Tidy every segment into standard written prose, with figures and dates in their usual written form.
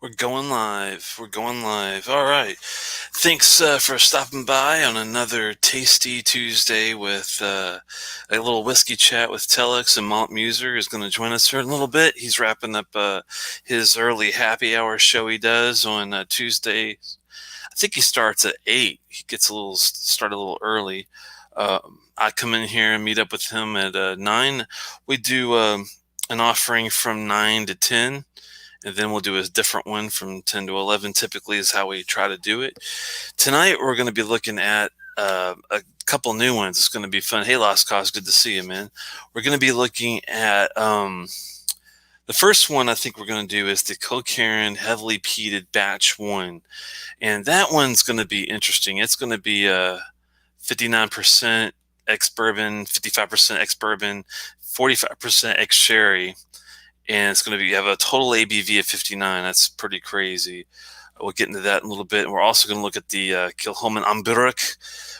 We're going live. We're going live. All right. Thanks for stopping by on another tasty Tuesday with a little whiskey chat with Telex, and Malt Muser is going to join us here in a little bit. He's wrapping up his early happy hour show he does on Tuesday. I think he starts at 8. He gets start a little early. I come in here and meet up with him at 9. We do an offering from 9 to 10. And then we'll do a different one from 10 to 11, typically is how we try to do it. Tonight, we're going to be looking at a couple new ones. It's going to be fun. Hey, Lost Cause, good to see you, man. We're going to be looking at the first one I think we're going to do is the Kilkerran Heavily Peated Batch 1. And that one's going to be interesting. It's going to be 59% ex-bourbon, 55% ex-bourbon, 45% ex-sherry. And it's going to be have a total ABV of 59. That's pretty crazy. We'll get into that in a little bit. And we're also going to look at the Kilchoman Burach,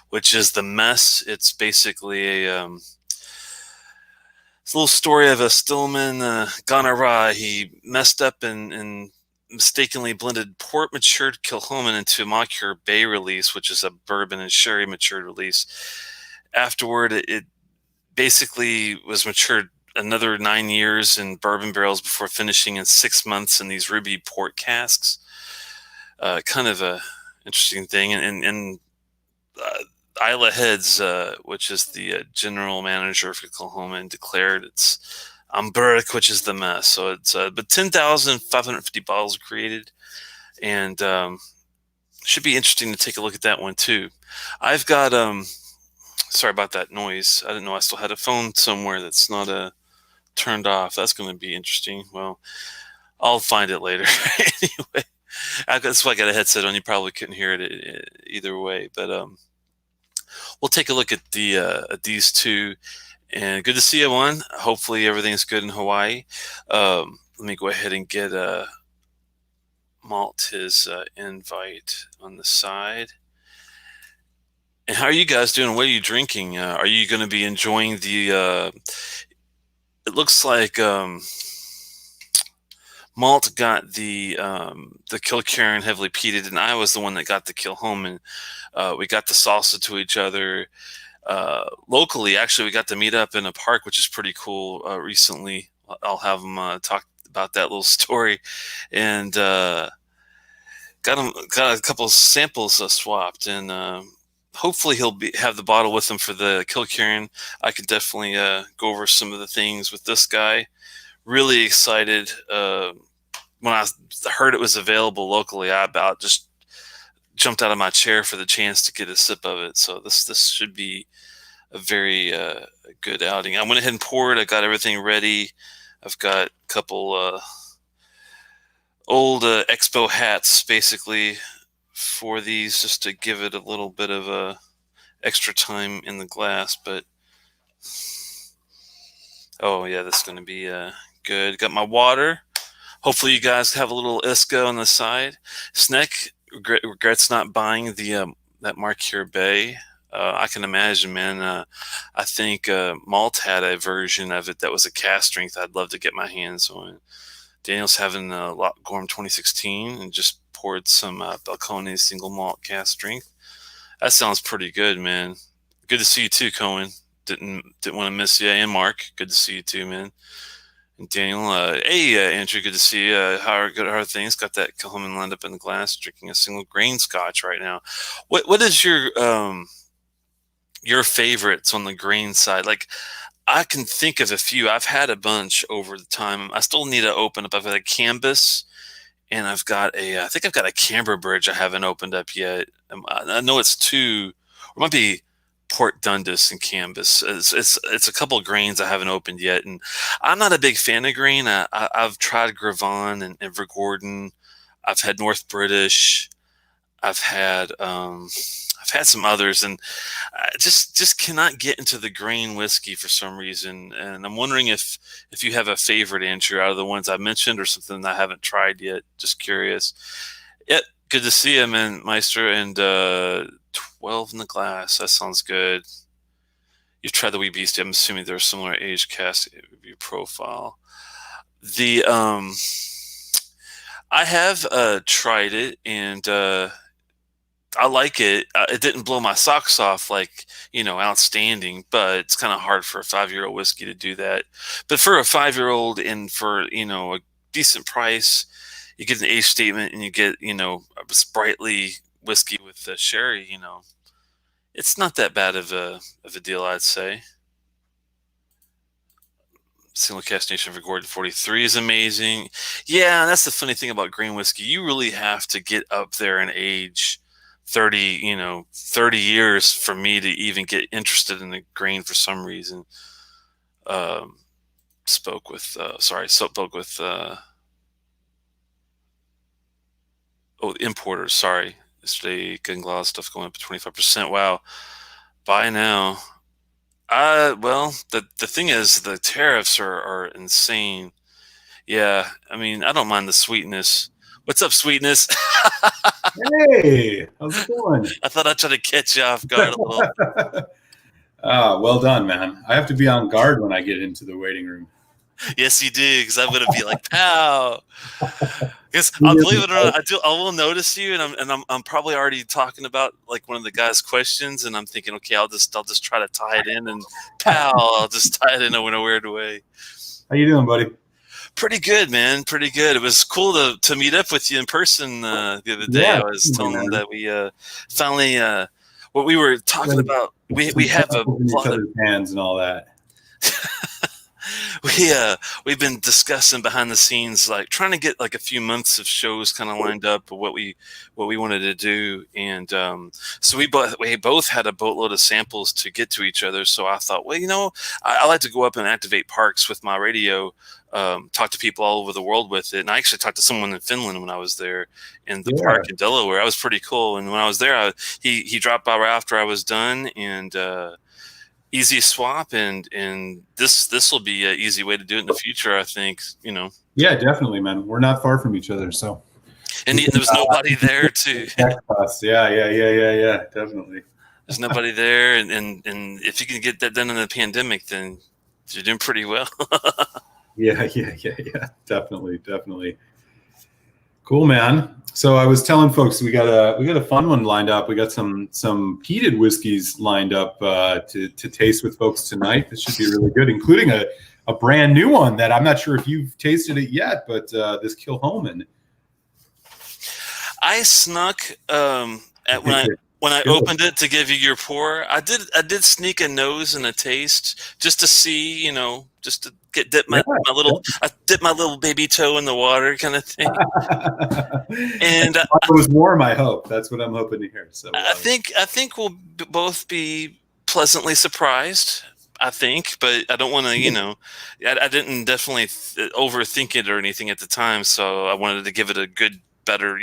which is the mess. It's basically it's a little story of a Stillman gone awry. He messed up and mistakenly blended port matured Kilchoman into a Moncure Bay release, which is a bourbon and sherry matured release. Afterward, it basically was matured another 9 years in bourbon barrels before finishing in 6 months in these ruby port casks. Kind of a interesting thing. And Isla Heads, which is the general manager for Kilchoman, declared it's Burach, which is the mess. So it's but 10,550 bottles created, and should be interesting to take a look at that one too. I've got sorry about that noise. I didn't know I still had a phone somewhere that's not turned off. That's going to be interesting. Well, I'll find it later. Anyway, that's why I got a headset on. You probably couldn't hear it either way, but we'll take a look at these two. And good to see you, one. Hopefully everything's good in Hawaii. Let me go ahead and get Malt his invite on the side. And how are you guys doing? What are you drinking? Are you going to be enjoying the it looks like Malt got the Kilkerran Heavily Peated, and I was the one that got the Kilchoman. We got the salsa to each other locally. Actually, we got to meet up in a park, which is pretty cool. Recently, I'll have them talk about that little story, and got a couple of samples swapped, and hopefully he'll have the bottle with him for the Kilkerran. I could definitely go over some of the things with this guy. Really excited. When I heard it was available locally, I about just jumped out of my chair for the chance to get a sip of it. So this should be a very good outing. I went ahead and poured. I got everything ready. I've got a couple old expo hats basically for these, just to give it a little bit of extra time in the glass. But oh yeah, this is going to be good. Got my water. Hopefully you guys have a little Iska on the side. Sneck regrets not buying the that Moncure Bay. I can imagine, man. I think Malt had a version of it that was a cast strength. I'd love to get my hands on. Daniel's having a lot Gorm 2016 and just poured some Balcone single malt cast strength. That sounds pretty good, man. Good to see you too, Cohen. Didn't want to miss you. And Mark, good to see you too, man. And Daniel, hey Andrew, good to see you. How are things? Got that Kilchoman lined up in the glass, drinking a single grain Scotch right now. What is your favorites on the grain side? Like, I can think of a few. I've had a bunch over the time. I still need to open up. I've got a Canvas, and I think I've got a Camber Bridge I haven't opened up yet. I know it's two, or it might be Port Dundas and Canvas. It's a couple of grains I haven't opened yet, and I'm not a big fan of grain. I've tried Gravon and Evergordon. I've had North British. I've had some others, and I just cannot get into the grain whiskey for some reason. And I'm wondering if you have a favorite, Andrew, out of the ones I mentioned, or something I haven't tried yet. Just curious. Yep, good to see you, man, Meister. And 12 in the glass. That sounds good. You've tried the Wee Beastie. I'm assuming they're a similar age cast review profile. The I have tried it, and I like it. It didn't blow my socks off like, outstanding, but it's kind of hard for a 5-year-old whiskey to do that. But for a 5-year-old and for, a decent price, you get an age statement and you get, a sprightly whiskey with sherry, it's not that bad of a deal, I'd say. Single castination for Gordon 43 is amazing. Yeah, that's the funny thing about grain whiskey. You really have to get up there in age. 30 years for me to even get interested in the grain for some reason. Spoke with importers. Sorry, yesterday getting a lot of stuff going up 25%. Wow, buy now. Well, the thing is, the tariffs are insane. Yeah, I mean, I don't mind the sweetness. What's up, sweetness? Hey, how's it going? I thought I'd try to catch you off guard a little. Well done, man. I have to be on guard when I get into the waiting room. Yes, you do, because I'm going to be like, pow. Because I'll believe it or not, I will notice you, and I'm probably already talking about like one of the guys' questions, and I'm thinking, okay, I'll just try to tie it in, and pow, I'll just tie it in a weird way. How you doing, buddy? Pretty good, man. Pretty good. It was cool to meet up with you in person the other day. Yeah, I was telling them that we finally what we were talking about. We have a each other's hands and all that. We've been discussing behind the scenes, like trying to get like a few months of shows kind of lined up of what we wanted to do, and so we both had a boatload of samples to get to each other. So I thought, well, I like to go up and activate parks with my radio, talk to people all over the world with it. And I actually talked to someone in Finland when I was there in the park in Delaware. That was pretty cool. And when I was there, he dropped by right after I was done, and easy swap, and this will be an easy way to do it in the future, I think. Yeah, definitely, man. We're not far from each other, so. And there was nobody there to. Yeah, definitely. There's nobody there, and if you can get that done in the pandemic, then you're doing pretty well. Yeah, definitely. Cool, man. So I was telling folks we got a fun one lined up. We got some peated whiskeys lined up to taste with folks tonight. This should be really good, including a brand new one that I'm not sure if you've tasted it yet, but this Kilchoman. I snuck when I opened it to give you your pour. I did sneak a nose and a taste just to see, just to dip my little baby toe in the water kind of thing. And it was warm, I hope. That's what I'm hoping to hear. So I think we'll both be pleasantly surprised. I think, but I don't want to, I didn't definitely overthink it or anything at the time. So I wanted to give it a good, better,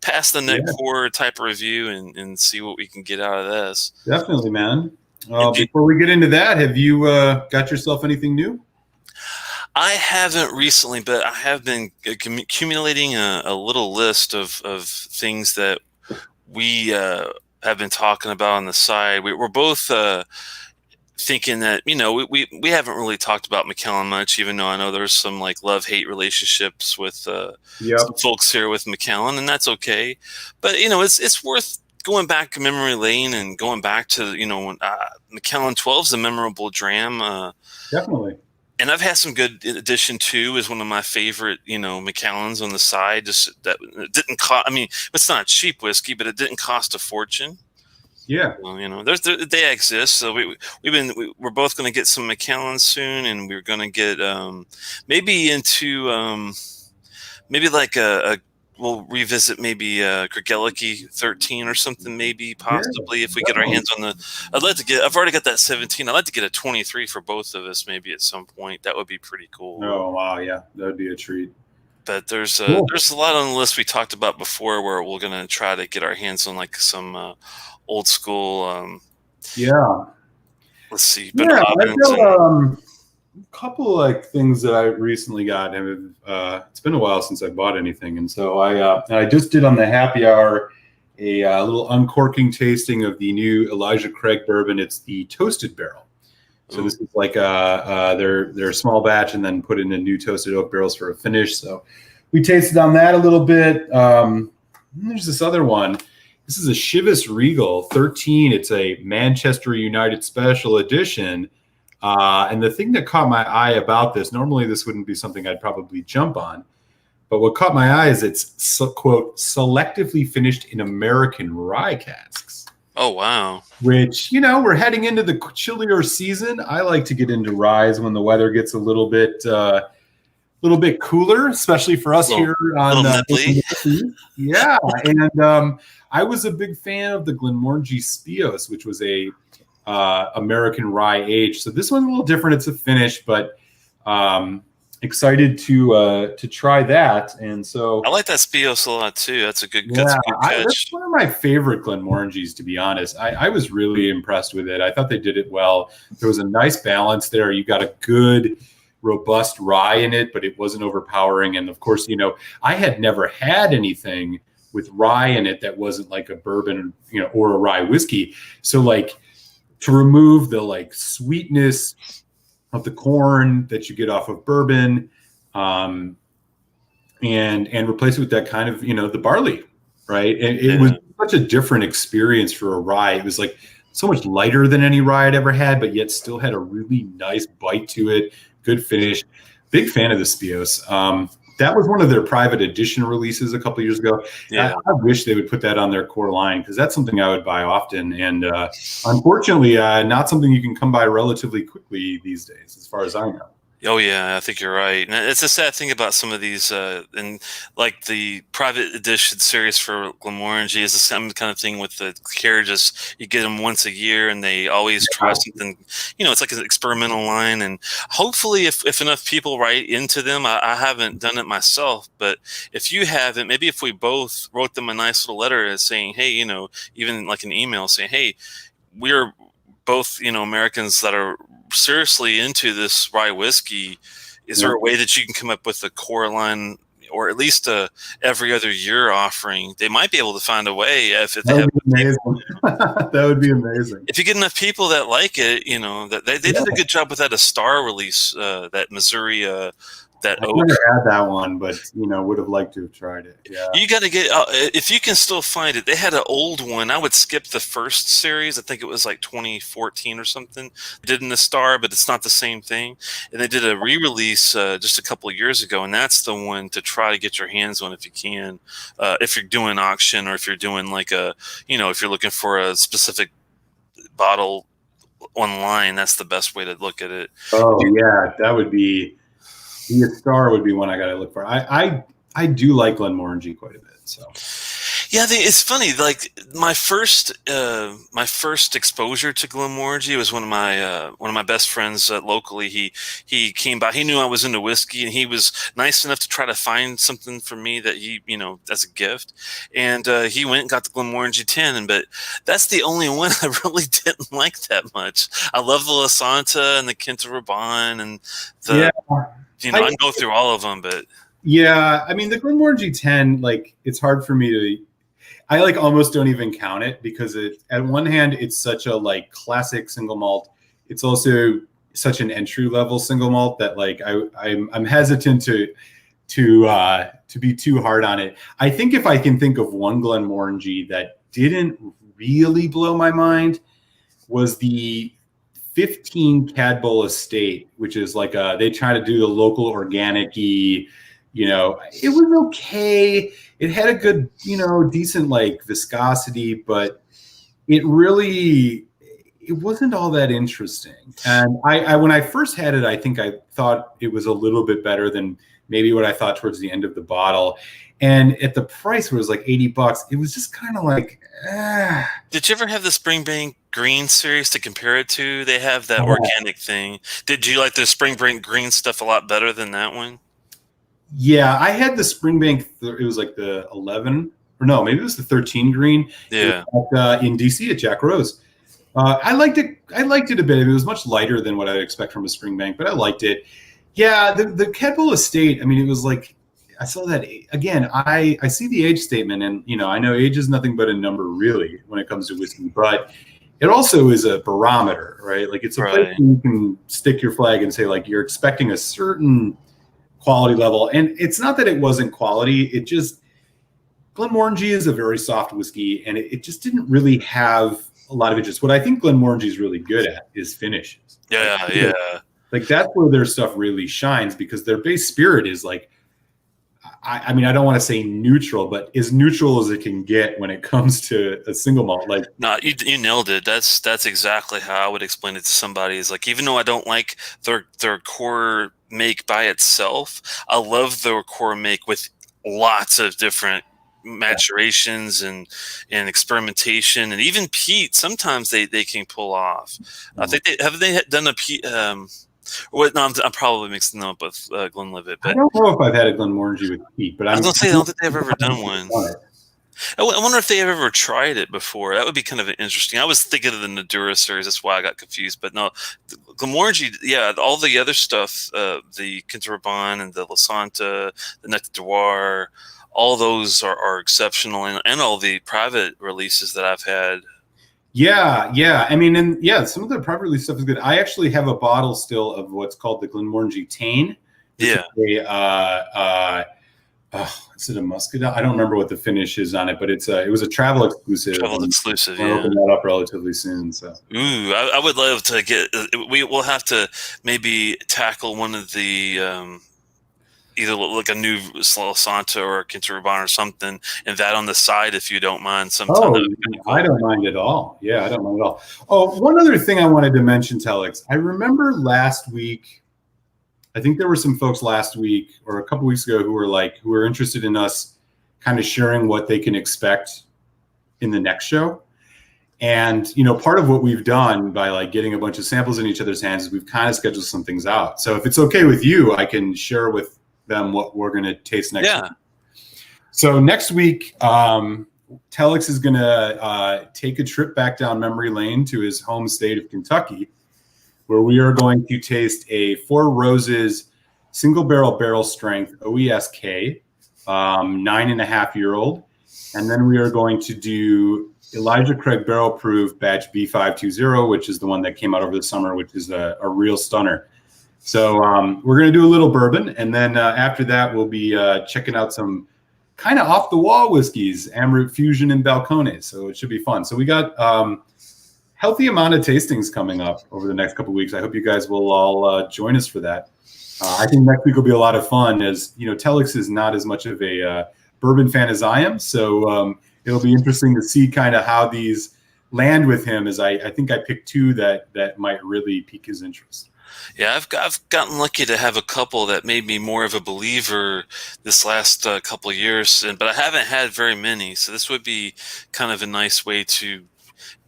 pass the neck pour type review and see what we can get out of this. Definitely, man. Before we get into that, have you got yourself anything new? I haven't recently, but I have been accumulating a little list of things that we have been talking about on the side. We're both thinking that, we haven't really talked about Macallan much, even though I know there's some like love-hate relationships with some folks here with Macallan, and that's okay. But, it's worth going back to memory lane and going back to, when Macallan 12 is a memorable dram. Definitely. And I've had some good. Edition 2 is one of my favorite, Macallans on the side. Just that it didn't cost. I mean, it's not cheap whiskey, but it didn't cost a fortune. Yeah. Well, they exist. So we're both going to get some Macallans soon, and we're going to get maybe into maybe like we'll revisit maybe Gregeliki 13 or something, maybe possibly if we get our hands on I've already got that 17. I'd like to get a 23 for both of us maybe at some point. That would be pretty cool. Oh wow, yeah, that would be a treat. But there's a lot on the list we talked about before where we're going to try to get our hands on like some old school let's see. A couple like things that I recently got. It's been a while since I bought anything, and so I just did on the happy hour a little uncorking tasting of the new Elijah Craig bourbon. It's the toasted barrel. So this is like they're a small batch and then put in a new toasted oak barrels for a finish. So we tasted on that a little bit. There's this other one. This is a Chivas Regal 13. It's a Manchester United Special Edition. And the thing that caught my eye about this, normally this wouldn't be something I'd probably jump on, but what caught my eye is it's, quote, selectively finished in American rye casks. Oh, wow. Which, we're heading into the chillier season. I like to get into ryes when the weather gets a little bit cooler, especially for us here on yeah. And I was a big fan of the Glenmorangie Speos, which was a American rye age. So this one's a little different. It's a finish, but excited to try that. And so I like that Speos a lot too. That's a good catch. That's one of my favorite Glenmorangies, to be honest. I was really impressed with it. I thought they did it well. There was a nice balance there. You got a good, robust rye in it, but it wasn't overpowering. And of course, I had never had anything with rye in it that wasn't like a bourbon, or a rye whiskey. So to remove the sweetness of the corn that you get off of bourbon, and replace it with that kind of, the barley, right? And it was such a different experience for a rye. It was so much lighter than any rye I'd ever had, but yet still had a really nice bite to it. Good finish. Big fan of the Speos. That was one of their private edition releases a couple of years ago. Yeah. I wish they would put that on their core line, because that's something I would buy often. And unfortunately, not something you can come by relatively quickly these days, as far as I know. Oh yeah, I think you're right. And it's a sad thing about some of these, and the private edition series for Glenmorangie is the same kind of thing with the carriages. You get them once a year, and they always try something. It's like an experimental line. And hopefully, if enough people write into them, I haven't done it myself, but if you haven't, maybe if we both wrote them a nice little letter saying, hey, even like an email saying, hey, we're both Americans that are seriously into this rye whiskey. Is there a way that you can come up with a core line, or at least a every other year offering? They might be able to find a way if they have amazing. That would be amazing. If you get enough people that like it, that they did a good job with that Star release, that Missouri. That I never had that one, but would have liked to have tried it. Yeah, you got to get if you can still find it. They had an old one. I would skip the first series. I think it was 2014 or something. They did in the Star, but it's not the same thing. And they did a re-release just a couple of years ago, and that's the one to try to get your hands on if you can. If you're doing auction, or if you're doing if you're looking for a specific bottle online, that's the best way to look at it. Oh yeah, that would be. The Star would be one I got to look for. I do like Glenmorangie quite a bit. So yeah, it's funny. My first exposure to Glenmorangie was one of my best friends locally. He came by. He knew I was into whiskey, and he was nice enough to try to find something for me that he as a gift. And he went and got the Glenmorangie 10. But that's the only one I really didn't like that much. I love the La Santa and the Quinta Rabanne and the. Yeah. I can go through all of them, but yeah, I mean the Glenmorangie 10, it's hard for me to. I almost don't even count it, because at one hand it's such a classic single malt. It's also such an entry level single malt that I'm hesitant to be too hard on it. I think if I can think of one Glenmorangie that didn't really blow my mind, was the 15 Cadbull Estate, which is they try to do the local organic-y, it was okay. It had a good, decent viscosity, but it wasn't all that interesting. And I when I first had it, I think I thought it was a little bit better than maybe what I thought towards the end of the bottle. And at the price where it was $80, it was just kind of Did you ever have the Springbank Green series to compare it to? They have that organic thing. Did you like the Springbank Green stuff a lot better than that one? Yeah, I had the Springbank. It was the 11, or no, maybe it was the 13 Green. Yeah, in DC at Jack Rose. I liked it. I liked it a bit. It was much lighter than what I'd expect from a Springbank, but I liked it. Yeah, the Cadbull Estate. I mean, it was I saw that again. I see the age statement, and I know age is nothing but a number, really, when it comes to whiskey. But it also is a barometer, right? It's a place where you can stick your flag and say you're expecting a certain quality level. And it's not that it wasn't quality. It just, Glenmorangie is a very soft whiskey, and it just didn't really have a lot of interest. What I think Glenmorangie is really good at is finishes. Like that's where their stuff really shines, because their base spirit is like, I mean, I don't want to say neutral, but as neutral as it can get when it comes to a single malt. Like, no, you nailed it. That's exactly how I would explain it to somebody. Is like, even though I don't like their core make by itself, I love their core make with lots of different maturations and experimentation, and even peat. Sometimes they can pull off. I think they done a peat. Well, no, I'm probably mixing them up with Glenlivet. But I don't know if I've had a Glenmorangie with peat, but I was gonna say I don't think they've ever done one. I wonder if they have ever tried it before. That would be kind of interesting. I was thinking of the Nadura series. That's why I got confused. But no, Glenmorangie, yeah, all the other stuff, the Kilkerran and the La Santa, the Nectar Noir, all those are exceptional, and all the private releases that I've had. Yeah. I mean, and yeah, some of the private release stuff is good. I actually have a bottle still of what's called the Glenmorangie Tane. Yeah. Is it a muscadel? I don't remember what the finish is on it, but it was a travel exclusive. Travel exclusive, yeah. I'll open that up relatively soon. So, I would love to get. We'll have to maybe tackle one of the. Either like a new La Santa or a Kilkerran or something, and that on the side, if you don't mind. Sometime. Oh, cool. I don't mind at all. Yeah, I don't mind at all. Oh, one other thing I wanted to mention, Telex. I remember last week, I think there were some folks last week or a couple weeks ago who were interested in us kind of sharing what they can expect in the next show. And, part of what we've done by like getting a bunch of samples in each other's hands is we've kind of scheduled some things out. So if it's okay with you, I can share with them what we're going to taste next week. So next week, Telex is going to take a trip back down memory lane to his home state of Kentucky, where we are going to taste a Four Roses single barrel strength OESK, 9.5-year-old. And then we are going to do Elijah Craig Barrel Proof Batch B520, which is the one that came out over the summer, which is a real stunner. So we're going to do a little bourbon, and then after that, we'll be checking out some kind of off-the-wall whiskeys, Amroot Fusion and Balcones. So it should be fun. So we got healthy amount of tastings coming up over the next couple of weeks. I hope you guys will all join us for that. I think next week will be a lot of fun, as Telex is not as much of a bourbon fan as I am. So it'll be interesting to see kind of how these land with him, as I think I picked two that might really pique his interest. Yeah, I've gotten lucky to have a couple that made me more of a believer this last couple of years, but I haven't had very many. So this would be kind of a nice way to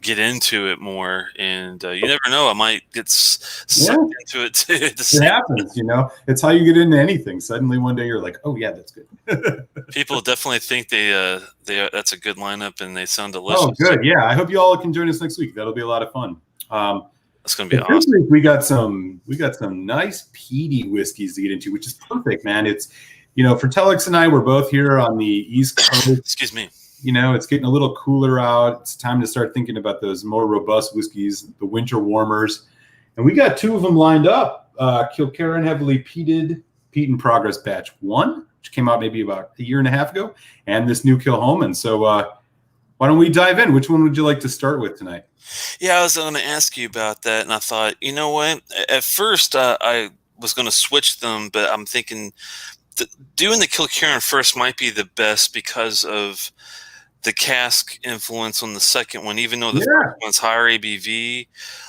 get into it more. And you never know, I might get sucked into it too. It happens, It's how you get into anything. Suddenly one day you're like, oh yeah, that's good. People definitely think that's a good lineup, and they sound delicious. Oh, good. Yeah, I hope you all can join us next week. That'll be a lot of fun. It's going to be awesome. This week we got some nice peaty whiskeys to get into, which is perfect, man. It's, for Telex and I, we're both here on the East Coast. Excuse me. It's getting a little cooler out. It's time to start thinking about those more robust whiskeys, the winter warmers. And we got two of them lined up. Kilkerran Heavily Peated, Peat in Progress Batch 1, which came out maybe about a year and a half ago, and this new Kilchoman. So why don't we dive in? Which one would you like to start with tonight? Yeah, I was going to ask you about that, and I thought, you know what? At first, I was going to switch them, but I'm thinking doing the Kilkerran first might be the best because of the cask influence on the second one, even though the first one's higher ABV.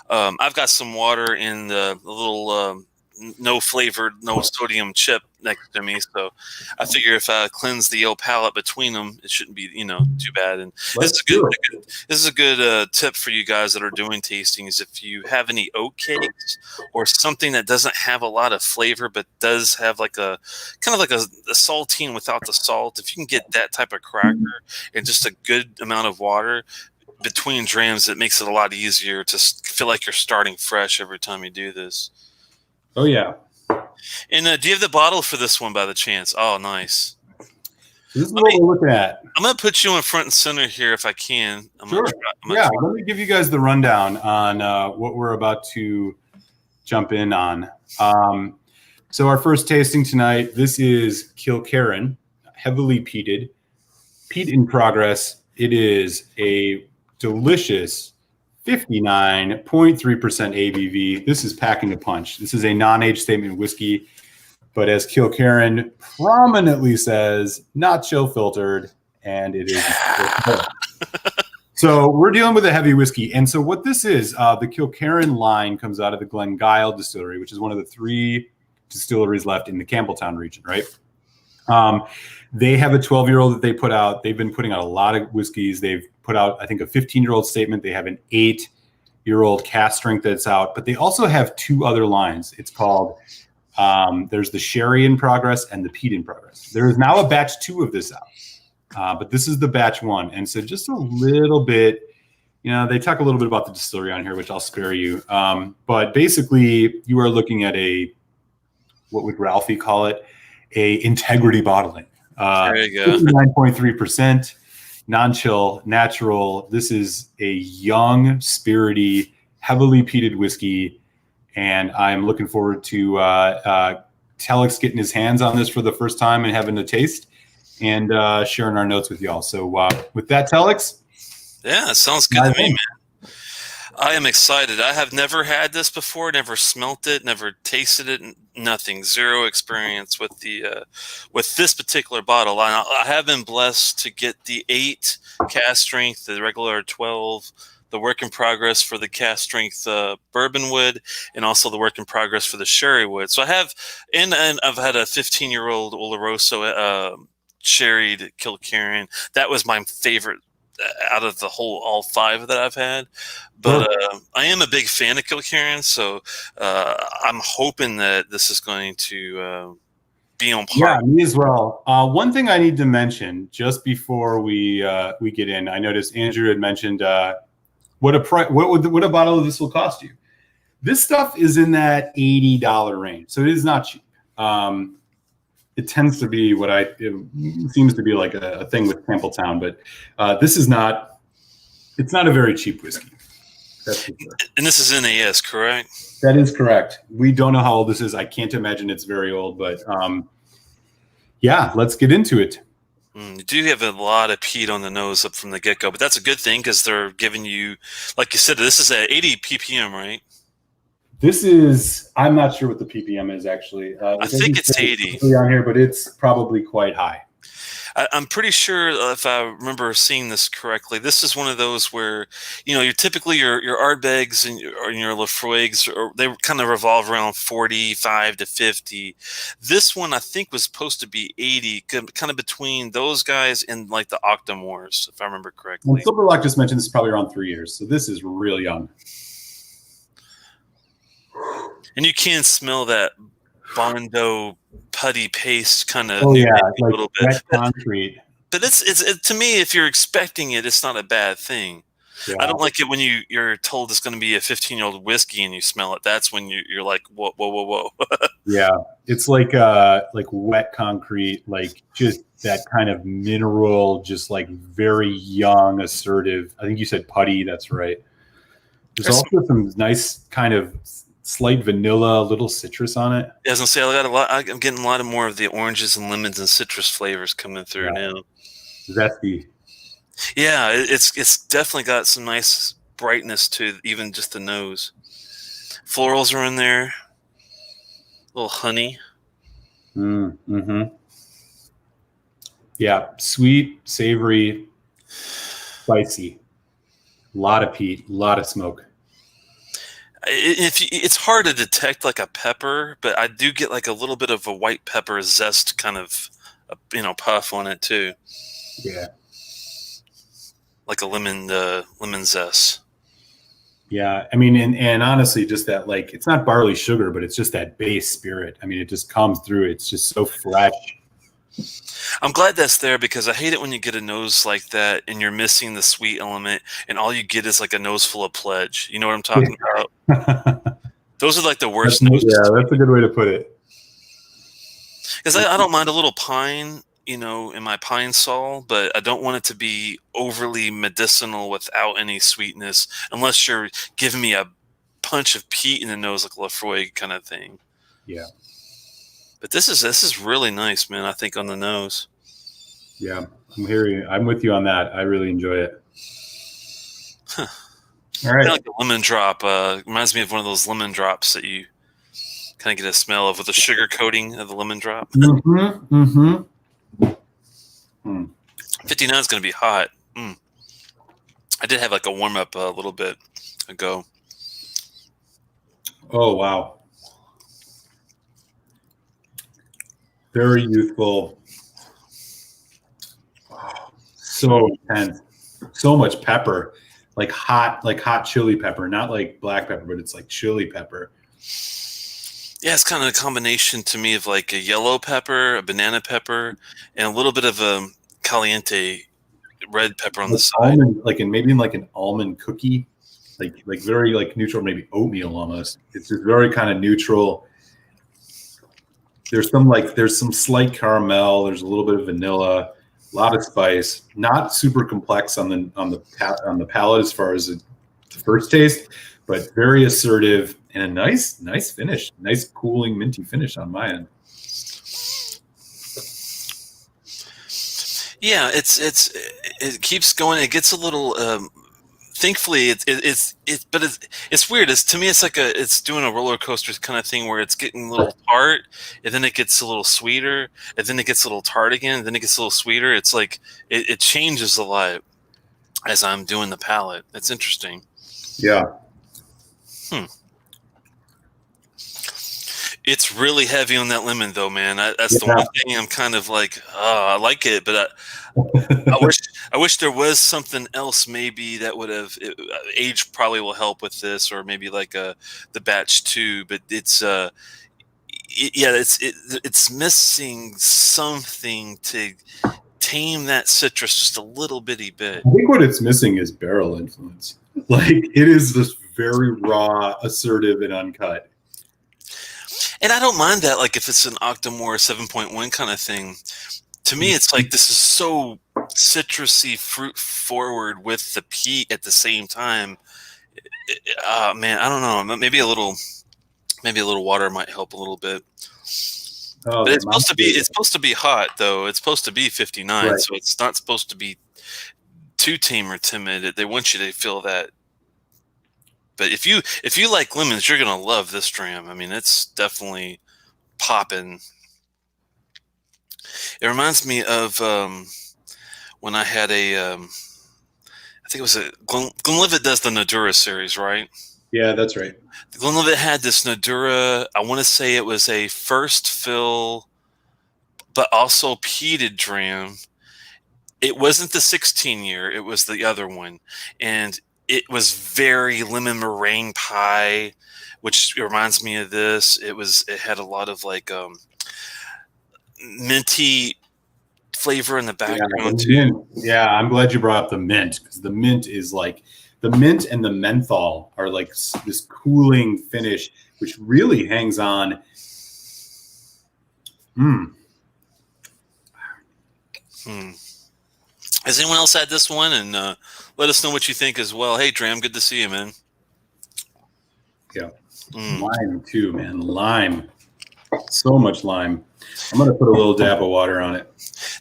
I've got some water in the little no flavored, no sodium chip next to me, so I figure if I cleanse the old palate between them, it shouldn't be too bad. And this is a good tip for you guys that are doing tastings. If you have any oat cakes or something that doesn't have a lot of flavor but does have like a kind of like a saltine without the salt, if you can get that type of cracker and just a good amount of water between drams, it makes it a lot easier to feel like you're starting fresh every time you do this. Oh, yeah. And do you have the bottle for this one by the chance? Oh, nice. This is what we're looking at. I'm going to put you in front and center here if I can. Sure. Let me give you guys the rundown on what we're about to jump in on. So our first tasting tonight, this is Kilkerran, heavily peated. Peat in progress. It is a delicious 59.3% ABV. This is packing a punch. This is a non-age statement whiskey, but as Kilkerran prominently says, not chill filtered, and it is. So we're dealing with a heavy whiskey. And so what this is, the Kilkerran line comes out of the Glengyle distillery, which is one of the 3 distilleries left in the Campbelltown region, right? They have a 12-year-old that they put out. They've been putting out a lot of whiskeys. They've put out, I think, a 15-year-old statement. They have an 8-year-old cask strength that's out. But they also have 2 other lines. It's called, there's the sherry in progress and the peat in progress. There is now a batch 2 of this out. But this is the batch 1. And so just a little bit, they talk a little bit about the distillery on here, which I'll spare you. But basically, you are looking at what would Ralphie call it? A integrity bottling. There you go. 59.3%, non-chill, natural. This is a young, spirity, heavily peated whiskey, and I'm looking forward to Telex getting his hands on this for the first time and having a taste and sharing our notes with y'all. So with that, Telex. Yeah, it sounds good to me, man. I am excited. I have never had this before, never smelt it, never tasted it, nothing. Zero experience with with this particular bottle. I have been blessed to get the 8 cask strength, the regular 12, the work in progress for the cask strength bourbon wood, and also the work in progress for the sherry wood. So I have, and I've had a 15-year-old Oloroso sherried Kilkerran. That was my favorite out of all 5 that I've had. But I am a big fan of Kilkerran, so I'm hoping that this is going to be on par. Yeah, me as well. One thing I need to mention just before we get in, I noticed Andrew had mentioned what a bottle of this will cost you. This stuff is in that $80 range, so it is not cheap. It tends to be it seems to be like a thing with Campbelltown, but this is not. It's not a very cheap whiskey. That's for sure. And this is NAS, correct? That is correct. We don't know how old this is. I can't imagine it's very old, but yeah, let's get into it. You do have a lot of peat on the nose up from the get-go, but that's a good thing because they're giving you, like you said, this is at 80 ppm, right? This is, I'm not sure what the ppm is actually. I think it's 80 on here, but it's probably quite high. I'm pretty sure, if I remember seeing this correctly, this is one of those where, you're typically your Ardbegs and your Laphroaigs, they kind of revolve around 45 to 50. This one, I think, was supposed to be 80, kind of between those guys and like the Octomores, if I remember correctly. And Silverlock just mentioned this is probably around 3 years, so this is real young. And you can smell that Bondo putty paste kind of a like little bit. Wet concrete. But it's to me, if you're expecting it, it's not a bad thing. Yeah. I don't like it when you're told it's going to be a 15-year-old whiskey and you smell it. That's when you're like, whoa, whoa, whoa, whoa. Yeah, it's like wet concrete, like just that kind of mineral, just like very young, assertive. I think you said putty. That's right. There's also some nice kind of slight vanilla, a little citrus on it. Yeah, I was gonna say I'm getting a lot of more of the oranges and lemons and citrus flavors coming through now. Zesty. Yeah, it's definitely got some nice brightness to even just the nose. Florals are in there. A little honey. Mm-hmm. Yeah, sweet, savory, spicy. A lot of peat, a lot of smoke. It's hard to detect like a pepper, but I do get like a little bit of a white pepper zest kind of, puff on it too. Yeah. Like a lemon zest. Yeah. I mean, and honestly, just that, like, it's not barley sugar, but it's just that base spirit. I mean, it just comes through. It's just so fresh. I'm glad that's there because I hate it when you get a nose like that and you're missing the sweet element and all you get is like a nose full of pledge. You know what I'm talking about? Those are like the worst noses. Yeah, that's a good way to put it. Because I don't mind a little pine, in my pine sol, but I don't want it to be overly medicinal without any sweetness unless you're giving me a punch of peat in the nose like Laphroaig kind of thing. Yeah. But this is really nice, man. I think on the nose. Yeah, I'm hearing. I'm with you on that. I really enjoy it. Huh. All right. Like a lemon drop. Reminds me of one of those lemon drops that you kind of get a smell of with the sugar coating of the lemon drop. Mm-hmm. Mm-hmm. 59 is going to be hot. I did have like a warm up a little bit ago. Oh, wow. Very youthful. Oh, so intense. So much pepper. Like hot chili pepper. Not like black pepper, but it's like chili pepper. Yeah, it's kind of a combination to me of like a yellow pepper, a banana pepper, and a little bit of a caliente red pepper on the side. Almond, maybe in like an almond cookie. Like very like neutral, maybe oatmeal almost. It's just very kind of neutral. There's some slight caramel. There's a little bit of vanilla, a lot of spice. Not super complex on the palate as far as the first taste, but very assertive and a nice finish. Nice cooling minty finish on my end. Yeah, it keeps going. It gets a little. Thankfully, it's weird. To me, it's doing a roller coaster kind of thing where it's getting a little tart, and then it gets a little sweeter, and then it gets a little tart again, and then it gets a little sweeter. It's like it changes a lot as I'm doing the palate. It's interesting. Yeah. It's really heavy on that lemon, though, man. That's the one thing I'm kind of like, I like it, but I wish there was something else maybe that would have age probably will help with this, or maybe like the batch 2. But it's it's missing something to tame that citrus just a little bitty bit. I think what it's missing is barrel influence. Like it is just very raw, assertive, and uncut. And I don't mind that, like if it's an Octomore 7.1 kind of thing. To me, it's like this is so citrusy, fruit forward with the peat at the same time. Man, I don't know. Maybe a little water might help a little bit. Oh, but it's supposed to be hot though. It's supposed to be 59, right. So it's not supposed to be too tame or timid. They want you to feel that. But if you like lemons, you're gonna love this dram. I mean, it's definitely popping. It reminds me of when I had I think it was Glenlivet does the Nadura series, right? Yeah, that's right. Glenlivet had this Nadura. I want to say it was a first fill, but also peated dram. It wasn't the 16-year. It was the other one, and it was very lemon meringue pie, which reminds me of this. It had a lot of like minty flavor in the background too. Yeah, I'm glad you brought up the mint, because the mint is like the mint and the menthol are like this cooling finish, which really hangs on. Has anyone else had this one? And let us know what you think as well. Hey, Dram, good to see you, man. Yeah. Lime too, man. Lime. So much lime. I'm gonna put a little dab of water on it.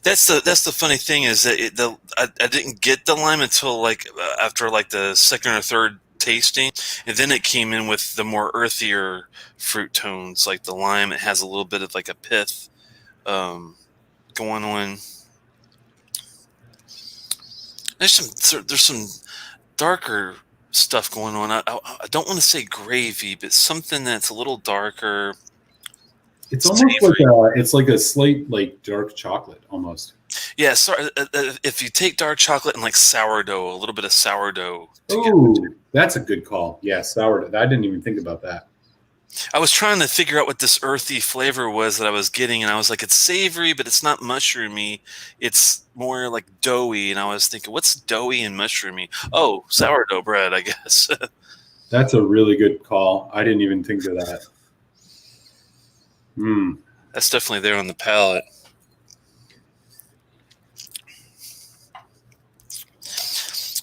That's the funny thing is that I didn't get the lime until like after like the second or third tasting, and then it came in with the more earthier fruit tones, like the lime. It has a little bit of like a pith going on. There's some darker stuff going on. I don't want to say gravy, but something that's a little darker. It's almost like a slight like dark chocolate almost. Yeah, sorry. If you take dark chocolate and like sourdough, a little bit of sourdough. Oh, that's a good call. Yeah, sourdough. I didn't even think about that. I was trying to figure out what this earthy flavor was that I was getting, and I was like, it's savory, but it's not mushroomy. It's more like doughy, and I was thinking, what's doughy and mushroomy? Oh, sourdough bread, I guess. That's a really good call. I didn't even think of that. That's definitely there on the palate.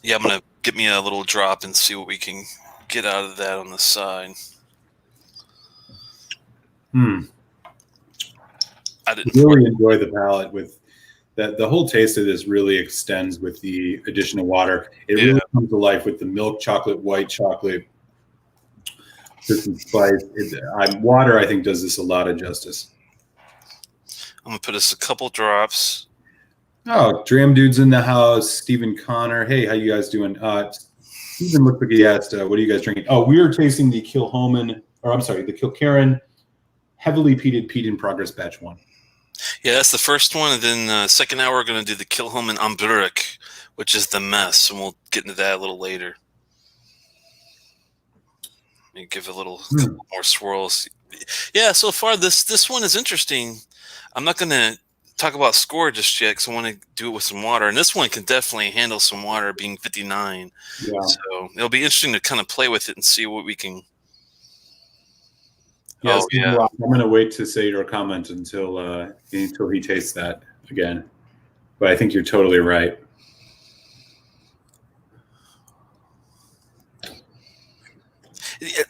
Yeah, I'm going to get me a little drop and see what we can get out of that on the side. I didn't really enjoy the palate with that. The whole taste of this really extends with the addition of water. It really comes to life with the milk chocolate, white chocolate, different spice. Water, I think, does this a lot of justice. I'm gonna put us a couple drops. Oh, Dram Dude's in the house. Stephen Connor. Hey, how you guys doing? Stephen looked like he asked, what are you guys drinking? Oh, we are tasting the Kilchoman, or I'm sorry, the Kilkerran heavily peated in progress batch 1. Yeah, that's the first one, and then second hour we're going to do the Kilchoman on Burach, which is the mess, and we'll get into that a little later. Let me give a little couple more swirls. Yeah, so far this one is interesting. I'm not going to talk about score just yet because I want to do it with some water, and this one can definitely handle some water, being 59. Yeah. So it'll be interesting to kind of play with it and see what we can. Yes, oh, yeah. I'm going to wait to say your comment until he tastes that again. But I think you're totally right.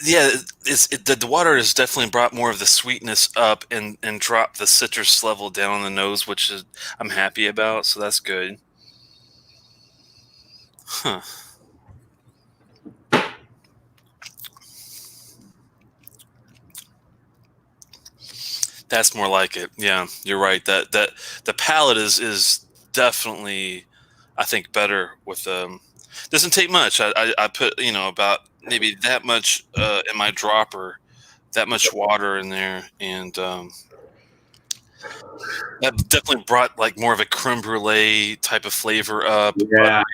Yeah, the water has definitely brought more of the sweetness up and dropped the citrus level down on the nose, which I'm happy about. So that's good. Huh. That's more like it. Yeah, you're right. That the palate is definitely, I think, better with doesn't take much. I put about maybe that much in my dropper, that much water in there, and that definitely brought like more of a creme brulee type of flavor up. Yeah.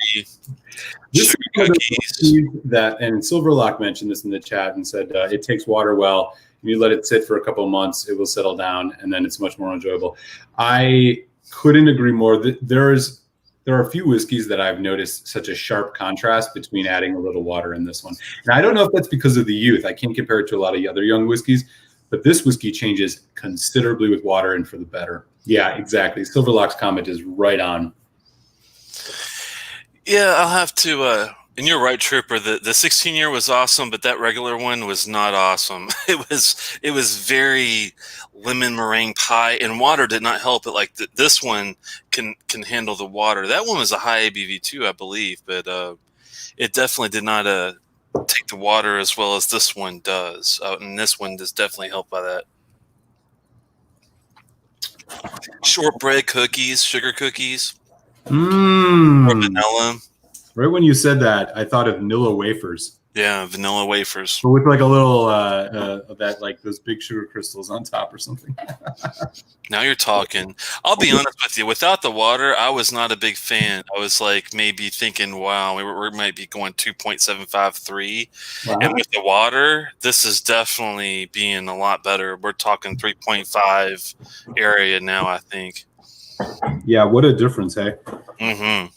Sugar cookies. And Silverlock mentioned this in the chat and said it takes water well. You let it sit for a couple of months, it will settle down, and then it's much more enjoyable. I couldn't agree more. There are a few whiskeys that I've noticed such a sharp contrast between adding a little water in this one. And I don't know if that's because of the youth. I can't compare it to a lot of other young whiskeys, but this whiskey changes considerably with water and for the better. Yeah, exactly. Silverlock's comment is right on. Yeah, I'll have to. And you're right, Trooper. The 16-year was awesome, but that regular one was not awesome. It was very lemon meringue pie, and water did not help it. Like this one can handle the water. That one was a high ABV too, I believe, but it definitely did not take the water as well as this one does. And this one does definitely help by that. Shortbread cookies, sugar cookies, or vanilla. Right when you said that, I thought of vanilla wafers. Yeah, vanilla wafers. But with like a little that like those big sugar crystals on top or something. Now you're talking. I'll be honest with you. Without the water, I was not a big fan. I was like maybe thinking, wow, we might be going 2.753. Wow. And with the water, this is definitely being a lot better. We're talking 3.5 area now, I think. Yeah, what a difference, hey? Mm-hmm.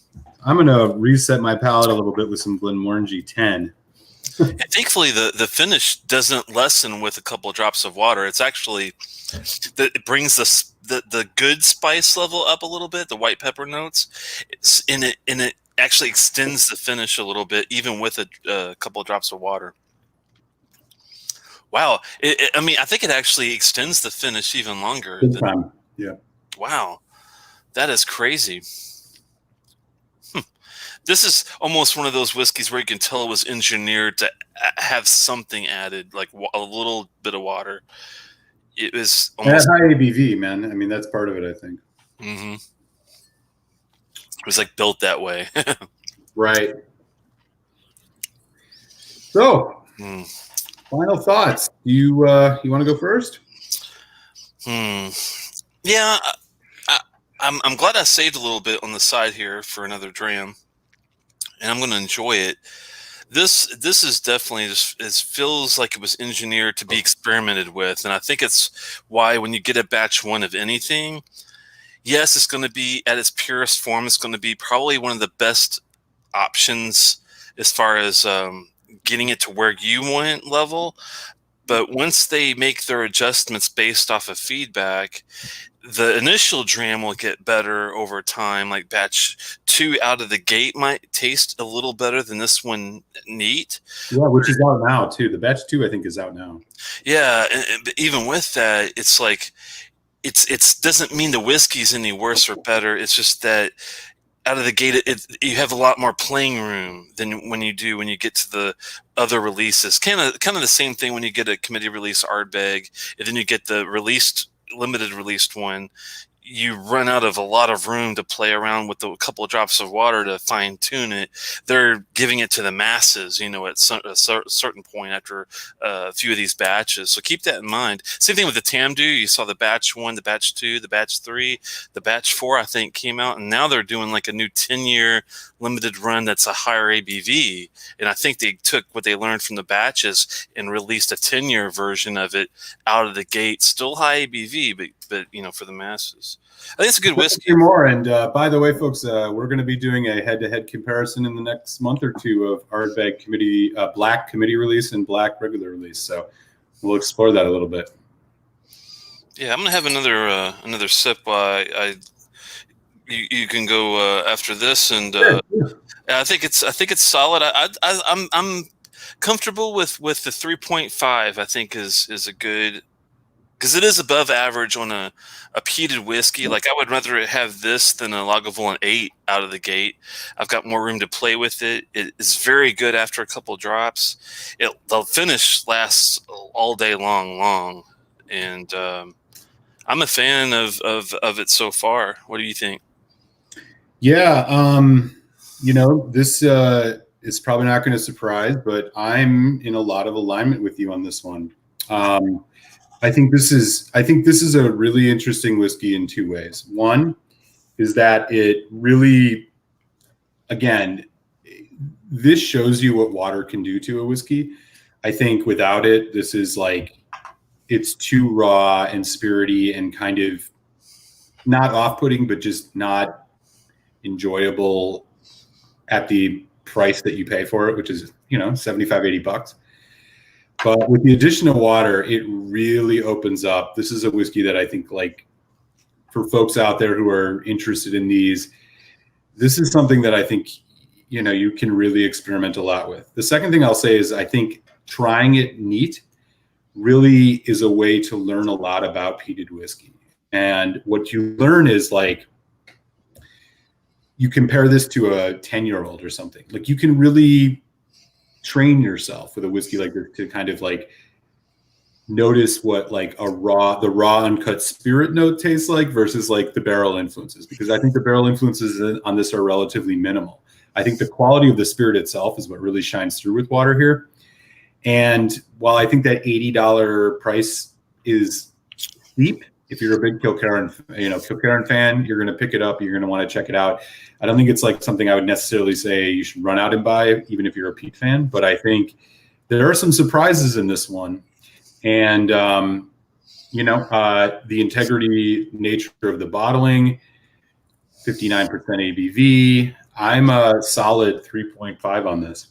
I'm going to reset my palate a little bit with some Glenmorangie 10. And thankfully, the finish doesn't lessen with a couple of drops of water. It's actually it brings the good spice level up a little bit, the white pepper notes. And it actually extends the finish a little bit, even with a couple of drops of water. Wow. I mean, I think it actually extends the finish even longer. Yeah. Wow. That is crazy. This is almost one of those whiskeys where you can tell it was engineered to have something added, like a little bit of water. It was almost high ABV, man. I mean, that's part of it, I think. Mm-hmm. It was like built that way. Right. So, final thoughts. You want to go first? Yeah, I'm glad I saved a little bit on the side here for another dram. And I'm going to enjoy it. This is definitely it feels like it was engineered to be experimented with, and I think it's why when you get a batch one of anything, yes, it's going to be at its purest form. It's going to be probably one of the best options as far as getting it to where you want level. But once they make their adjustments based off of feedback, the initial dram will get better over time. Like batch 2 out of the gate might taste a little better than this one neat. Yeah, which is out now too. The batch 2 I think is out now. Yeah, and even with that, it's like it's doesn't mean the whiskey's any worse or better. It's just that out of the gate, you have a lot more playing room than when you get to the other releases. Kind of the same thing when you get a committee release Ardbeg, and then you get the limited released one. You run out of a lot of room to play around with a couple of drops of water to fine tune it. They're giving it to the masses, at a certain point after a few of these batches. So keep that in mind. Same thing with the Tamdu. You saw the batch 1, the batch 2, the batch 3, the batch 4, I think, came out, and now they're doing like a new 10-year limited run that's a higher ABV. And I think they took what they learned from the batches and released a 10-year version of it out of the gate. Still high ABV, but for the masses. I think it's a good whiskey. More. And by the way, folks, we're going to be doing a head-to-head comparison in the next month or two of Ardbeg committee, black committee release and black regular release. So we'll explore that a little bit. Yeah, I'm gonna have another sip. You can go after this, and I think it's solid. I'm comfortable with the 3.5. I think is a good. Because it is above average on a peated whiskey. Like, I would rather have this than a Lagavulin 8 out of the gate. I've got more room to play with it. It is very good after a couple drops. The finish lasts all day long. And I'm a fan of it so far. What do you think? Yeah, this is probably not going to surprise, but I'm in a lot of alignment with you on this one. I think this is a really interesting whiskey in two ways. One is that it really, again, this shows you what water can do to a whiskey. I think without it, this is like, it's too raw and spirity and kind of not off-putting, but just not enjoyable at the price that you pay for it, which is, $75-$80. But with the addition of water, it really opens up. This is a whiskey that I think, like, for folks out there who are interested in these, this is something that I think, you can really experiment a lot with. The second thing I'll say is I think trying it neat really is a way to learn a lot about peated whiskey. And what you learn is, like, you compare this to a 10-year-old or something. Like, you can really train yourself with a whiskey like this to kind of like notice what like the raw uncut spirit note tastes like versus like the barrel influences, because I think the barrel influences on this are relatively minimal. I think the quality of the spirit itself is what really shines through with water here. And while I think that $80 price is steep, if you're a big Kilkerran fan, you're going to pick it up. You're going to want to check it out. I don't think it's like something I would necessarily say you should run out and buy, even if you're a peat fan. But I think there are some surprises in this one. And, the integrity nature of the bottling, 59% ABV. I'm a solid 3.5 on this,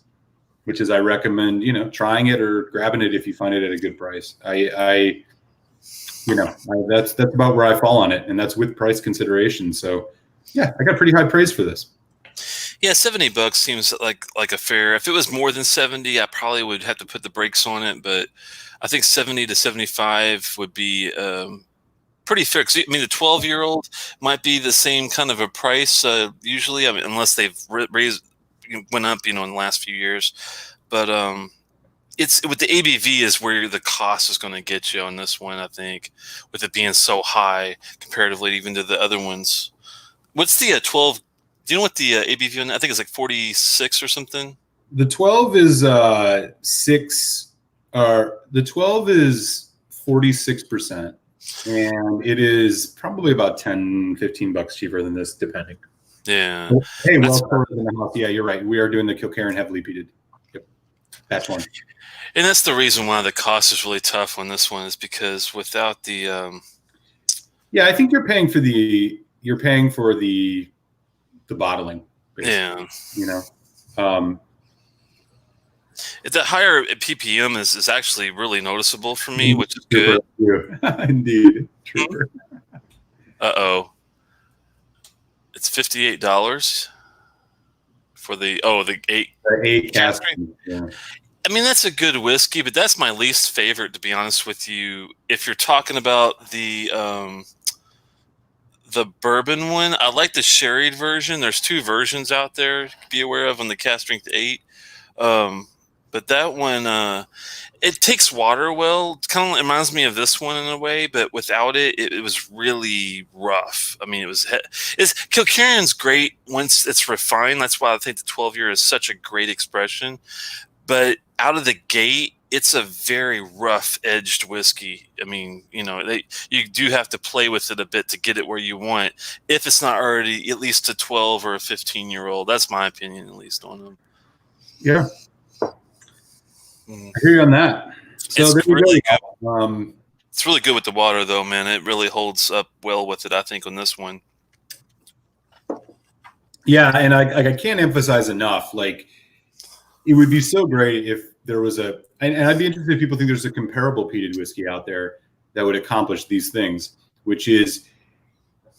which is I recommend, trying it or grabbing it if you find it at a good price. That's about where I fall on it, and that's with price consideration. So, yeah, I got pretty high praise for this. Yeah, $70 seems like a fair. If it was more than 70, I probably would have to put the brakes on it. But I think 70 to 75 would be pretty fair. 'Cause, the 12-year-old might be the same kind of a price usually. Unless they've went up, in the last few years. But it's with the ABV is where the cost is going to get you on this one. I think with it being so high comparatively even to the other ones. What's the 12? Do you know what the ABV on that? I think it's like 46 or something. The 12 is 6. The 12 is 46%, and it is probably about $10-$15 cheaper than this, depending. Yeah. Hey, well covered in the house. Yeah, you're right. We are doing the Kilkerran heavily peated. Yep, that's one. And that's the reason why the cost is really tough on this one, is because without the yeah, I think you're paying for the bottling, basically. Yeah. The higher ppm is actually really noticeable for me, which is good. Indeed. Trooper. It's $58 for the 8 cask. Yeah. That's a good whiskey, but that's my least favorite, to be honest with you. If you're talking about the the bourbon one. I like the sherried version. There's 2 versions out there to be aware of on the Cask Strength 8. But that one, it takes water well. It kind of reminds me of this one in a way, but without it, it was really rough. I mean, it's Kilkerran's great once it's refined. That's why I think the 12 year is such a great expression. But out of the gate, it's a very rough edged whiskey. I mean, you do have to play with it a bit to get it where you want. If it's not already at least a 12 or a 15-year-old, that's my opinion, at least on them. Yeah. I hear you on that. So It's there you really go. It's really good with the water, though, man. It really holds up well with it, I think, on this one. Yeah, and I can't emphasize enough. Like, it would be so great if there was and I'd be interested if people think there's a comparable peated whiskey out there that would accomplish these things, which is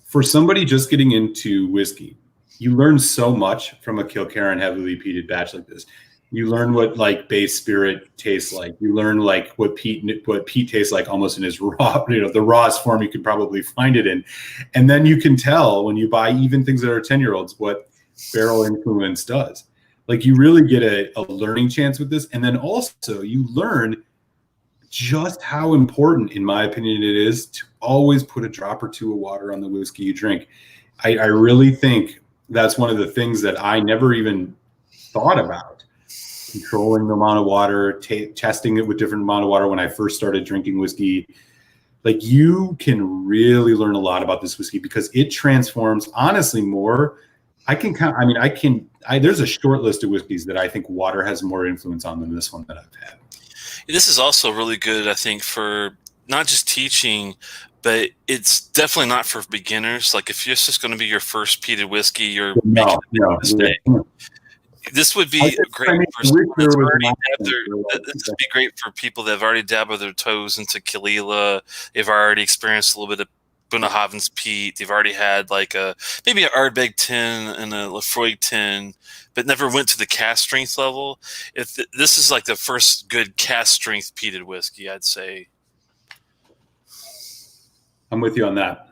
for somebody just getting into whiskey, you learn so much from a Kilkerran heavily peated batch like this. You learn what like base spirit tastes like. You learn like what peat tastes like almost in his raw, the rawest form you could probably find it in. And then you can tell when you buy even things that are 10-year-olds what barrel influence does. Like you really get a learning chance with this. And then also you learn just how important, in my opinion, it is to always put a drop or 2 of water on the whiskey you drink. I really think that's one of the things that I never even thought about. Controlling the amount of water, testing it with different amount of water when I first started drinking whiskey. Like you can really learn a lot about this whiskey because it transforms honestly more. There's a short list of whiskeys that I think water has more influence on than this one that I've had. This is also really good, I think, for not just teaching, but it's definitely not for beginners. Like if it's just going to be your first peated whiskey, you're making a mistake. This would be great for someone that's already this would be great for people that have already dabbled their toes into Kalila. They've already experienced a little bit of Bunnahabhain's peat. They've already had like maybe an Ardbeg 10 and a Lafroig 10, but never went to the cask strength level. If this is like the first good cask strength peated whiskey, I'd say. I'm with you on that.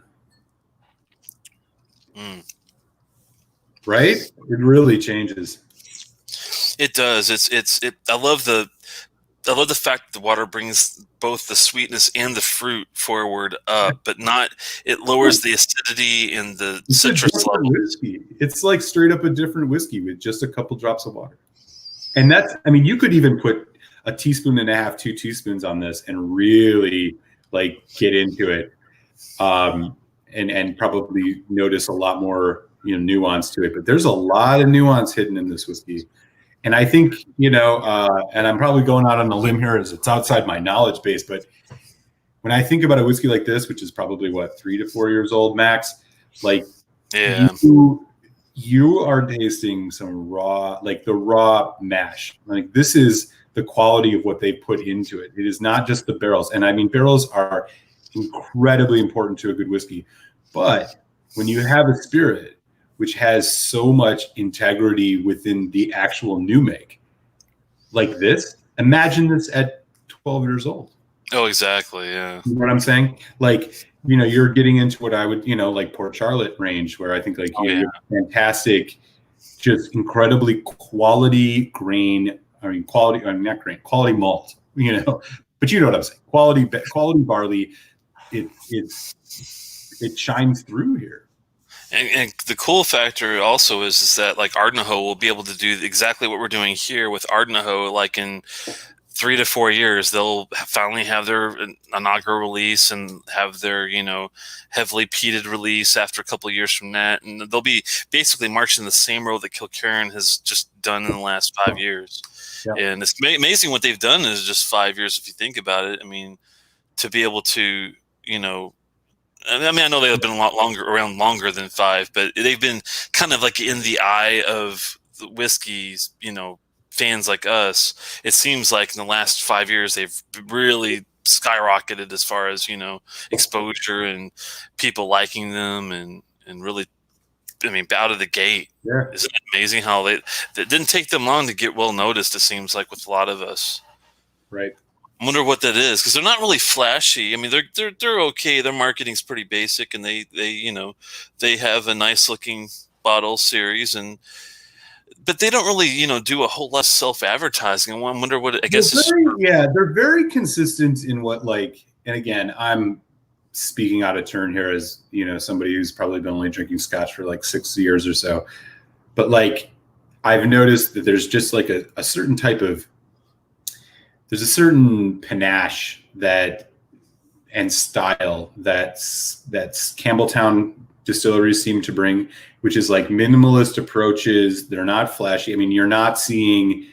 Right? It really changes. It does. I love the fact that the water brings both the sweetness and the fruit forward up, but it lowers the acidity and the citrus level. Whiskey. It's like straight up a different whiskey with just a couple drops of water. And you could even put a teaspoon and a half, 2 teaspoons on this and really like get into it. And probably notice a lot more, nuance to it, but there's a lot of nuance hidden in this whiskey. And I think, and I'm probably going out on a limb here as it's outside my knowledge base, but when I think about a whiskey like this, which is probably 3 to 4 years old max, like you are tasting some raw, like the raw mash. Like this is the quality of what they put into it. It is not just the barrels. And I mean, barrels are incredibly important to a good whiskey, but when you have a spirit which has so much integrity within the actual new make, like this, imagine this at 12 years old. Oh, exactly. Yeah. You know what I'm saying? Like, you're getting into what I would, like Port Charlotte range, where I think like you have fantastic, just incredibly quality grain. I mean, not grain, quality malt, but you know what I'm saying? Quality barley. It shines through here. And the cool factor also is that like Ardnahoe will be able to do exactly what we're doing here with Ardnahoe. Like in 3 to 4 years, they'll finally have their inaugural release and have their, heavily peated release after a couple of years from that. And they'll be basically marching the same road that Kilkerran has just done in the last 5 years. Yep. And it's amazing what they've done in just 5 years, if you think about it. I mean, to be able to, I know they've been around longer than 5, but they've been kind of like in the eye of the whiskeys, fans like us. It seems like in the last 5 years, they've really skyrocketed as far as, exposure and people liking them and really, out of the gate. Yeah. Isn't it amazing how it didn't take them long to get well noticed, it seems like, with a lot of us. Right. I wonder what that is, because they're not really flashy. I mean, they're okay. Their marketing's pretty basic, and they have a nice looking bottle series, but they don't really do a whole lot of self advertising. I wonder what I guess is. They're very consistent in what, like, and again, I'm speaking out of turn here as somebody who's probably been only drinking scotch for like 6 years or so, but like I've noticed that there's just like a certain type of, there's a certain panache and style that's Campbelltown distilleries seem to bring, which is like minimalist approaches. They're not flashy. I mean, you're not seeing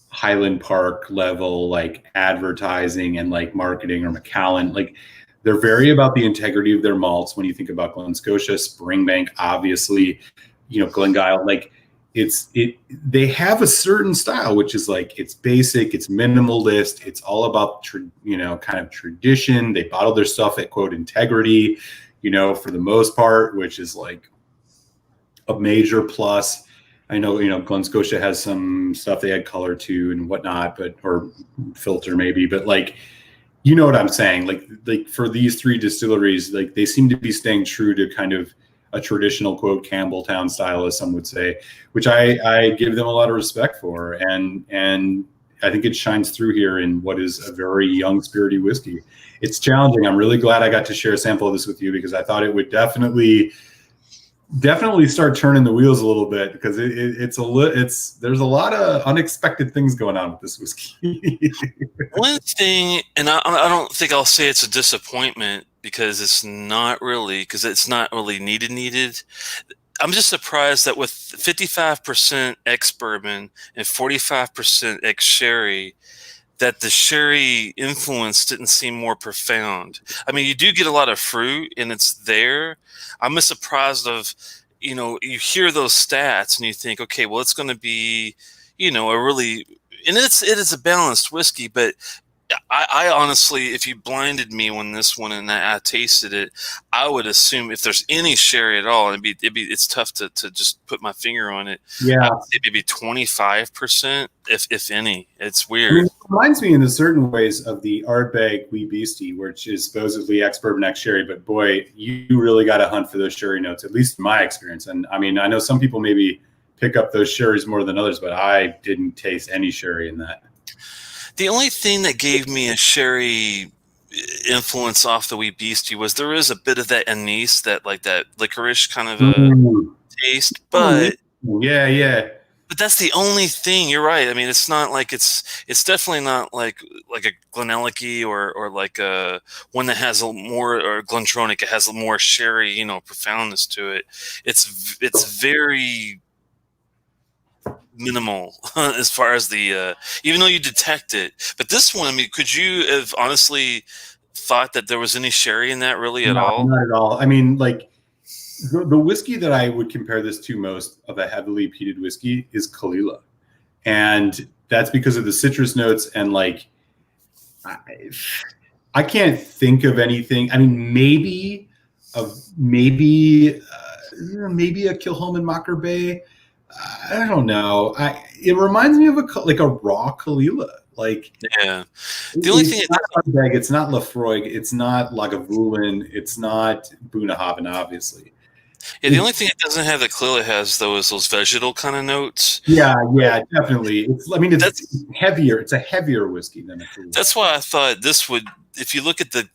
Highland Park level like advertising and like marketing, or Macallan. Like, they're very about the integrity of their malts. When you think about Glen Scotia, Springbank, obviously, Glengyle, like they have a certain style, which is like, it's basic, it's minimalist, it's all about kind of tradition. They bottle their stuff at quote integrity, for the most part, which is like a major plus. I know, Glen Scotia has some stuff they add color to and whatnot, or filter maybe, but like, you know what I'm saying? Like for these three distilleries, like they seem to be staying true to kind of a traditional quote Campbelltown style, as some would say, which I give them a lot of respect for, and I think it shines through here in what is a very young, spirity whiskey. It's challenging. I'm really glad I got to share a sample of this with you, because I thought it would definitely start turning the wheels a little bit, because there's a lot of unexpected things going on with this whiskey. One thing, and I don't think I'll say it's a disappointment, because it's not really needed. I'm just surprised that with 55% ex bourbon and 45% ex sherry, that the sherry influence didn't seem more profound. I mean, you do get a lot of fruit, and it's there. I'm just surprised of, you hear those stats and you think, okay, well, it's going to be, a really, and it is a balanced whiskey, but I honestly, if you blinded me when this one and I tasted it, I would assume if there's any sherry at all, it's tough to just put my finger on it. Yeah, I would say maybe 25%, if any. It's weird. I mean, it reminds me in certain ways of the Ardbeg Wee Beastie, which is supposedly ex bourbon, ex sherry, but boy, you really got to hunt for those sherry notes, at least in my experience. And I mean, I know some people maybe pick up those sherries more than others, but I didn't taste any sherry in that. The only thing that gave me a sherry influence off the Wee Beastie was there is a bit of that anise, that licorice kind of a taste, but yeah. But that's the only thing. You're right. I mean, it's not like it's definitely not like a Glenelg or like a one that has a more, or Glentronic. It has a more sherry, profoundness to it. It's very minimal as far as the even though you detect it. But this one, I mean, could you have honestly thought that there was any sherry in that really at all? Not at all. I mean, like the whiskey that I would compare this to most of a heavily peated whiskey is Kalila, and that's because of the citrus notes. And like I can't think of anything. I mean, maybe a Kilchoman Mocker Bay. I don't know. It reminds me of a raw Kalila. Like, yeah, the only thing it's not Lafroig, it's not Lagavulin, it's not Bunnahabhain, obviously. Yeah, the only thing it doesn't have that Kalila has though is those vegetal kind of notes. Yeah, definitely. It's heavier. It's a heavier whiskey than a Kalila. That's why I thought this would. If you look at the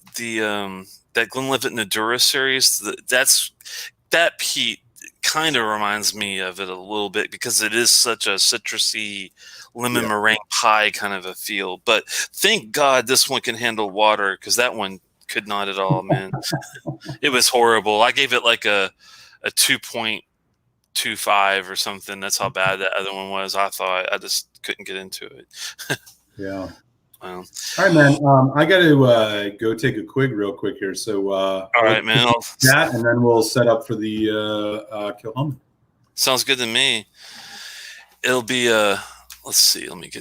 that Glenlivet Nadura series, that peat kind of reminds me of it a little bit, because it is such a citrusy lemon meringue pie kind of a feel. But thank God this one can handle water, because that one could not at all, man. It was horrible. I gave it like a 2.25 or something. That's how bad that other one was. I thought I just couldn't get into it. Yeah. Wow. All right, man. I got to go take a quig real quick here. So all right, man. That, and then we'll set up for the Kilchoman. Sounds good to me. It'll be let's see. Let me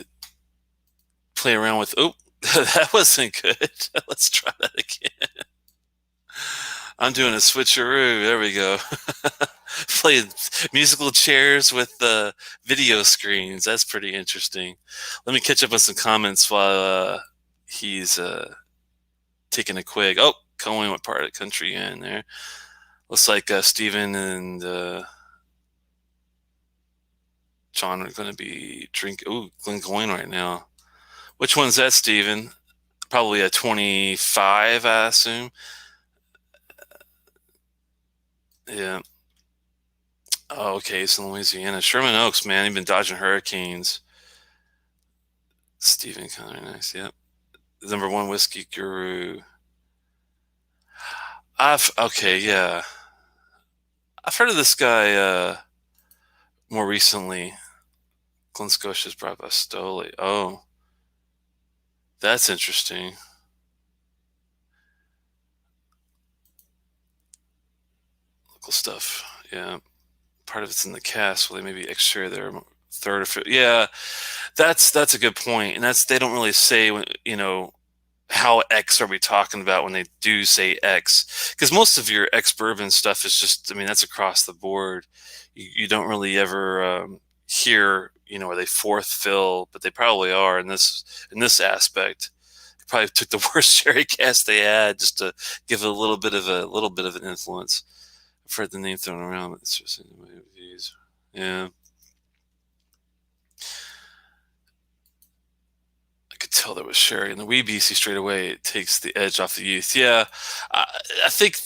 play around with. Oh, that wasn't good. Let's try that again. I'm doing a switcheroo. There we go. Playing musical chairs with video screens. That's pretty interesting. Let me catch up on some comments while he's taking a quig. Oh, Cohen, what part of the country you in there? Looks like Stephen and John are going to be drinking. Ooh, Glengoyne right now. Which one's that, Stephen? Probably a 25, I assume. Yeah. Oh, okay, it's in Louisiana. Sherman Oaks, man, you've been dodging hurricanes. Stephen Conner, nice. Yep. Number one whiskey guru. Okay, yeah. I've heard of this guy more recently. Glen Scotia's Bravastoli. Oh, that's interesting. Local stuff. Yeah. Part of it's in the cast. Well, they maybe extra their third or fifth. Yeah, that's a good point. And they don't really say, how X are we talking about when they do say X? Because most of your X bourbon stuff is just, that's across the board. You don't really ever hear, are they fourth fill? But they probably are in this aspect. They probably took the worst sherry cast they had just to give it a little bit of an influence. I've heard the name thrown around. But it's just yeah. Could tell there was sherry, and the wee BC straight away it takes the edge off the youth. Yeah, I think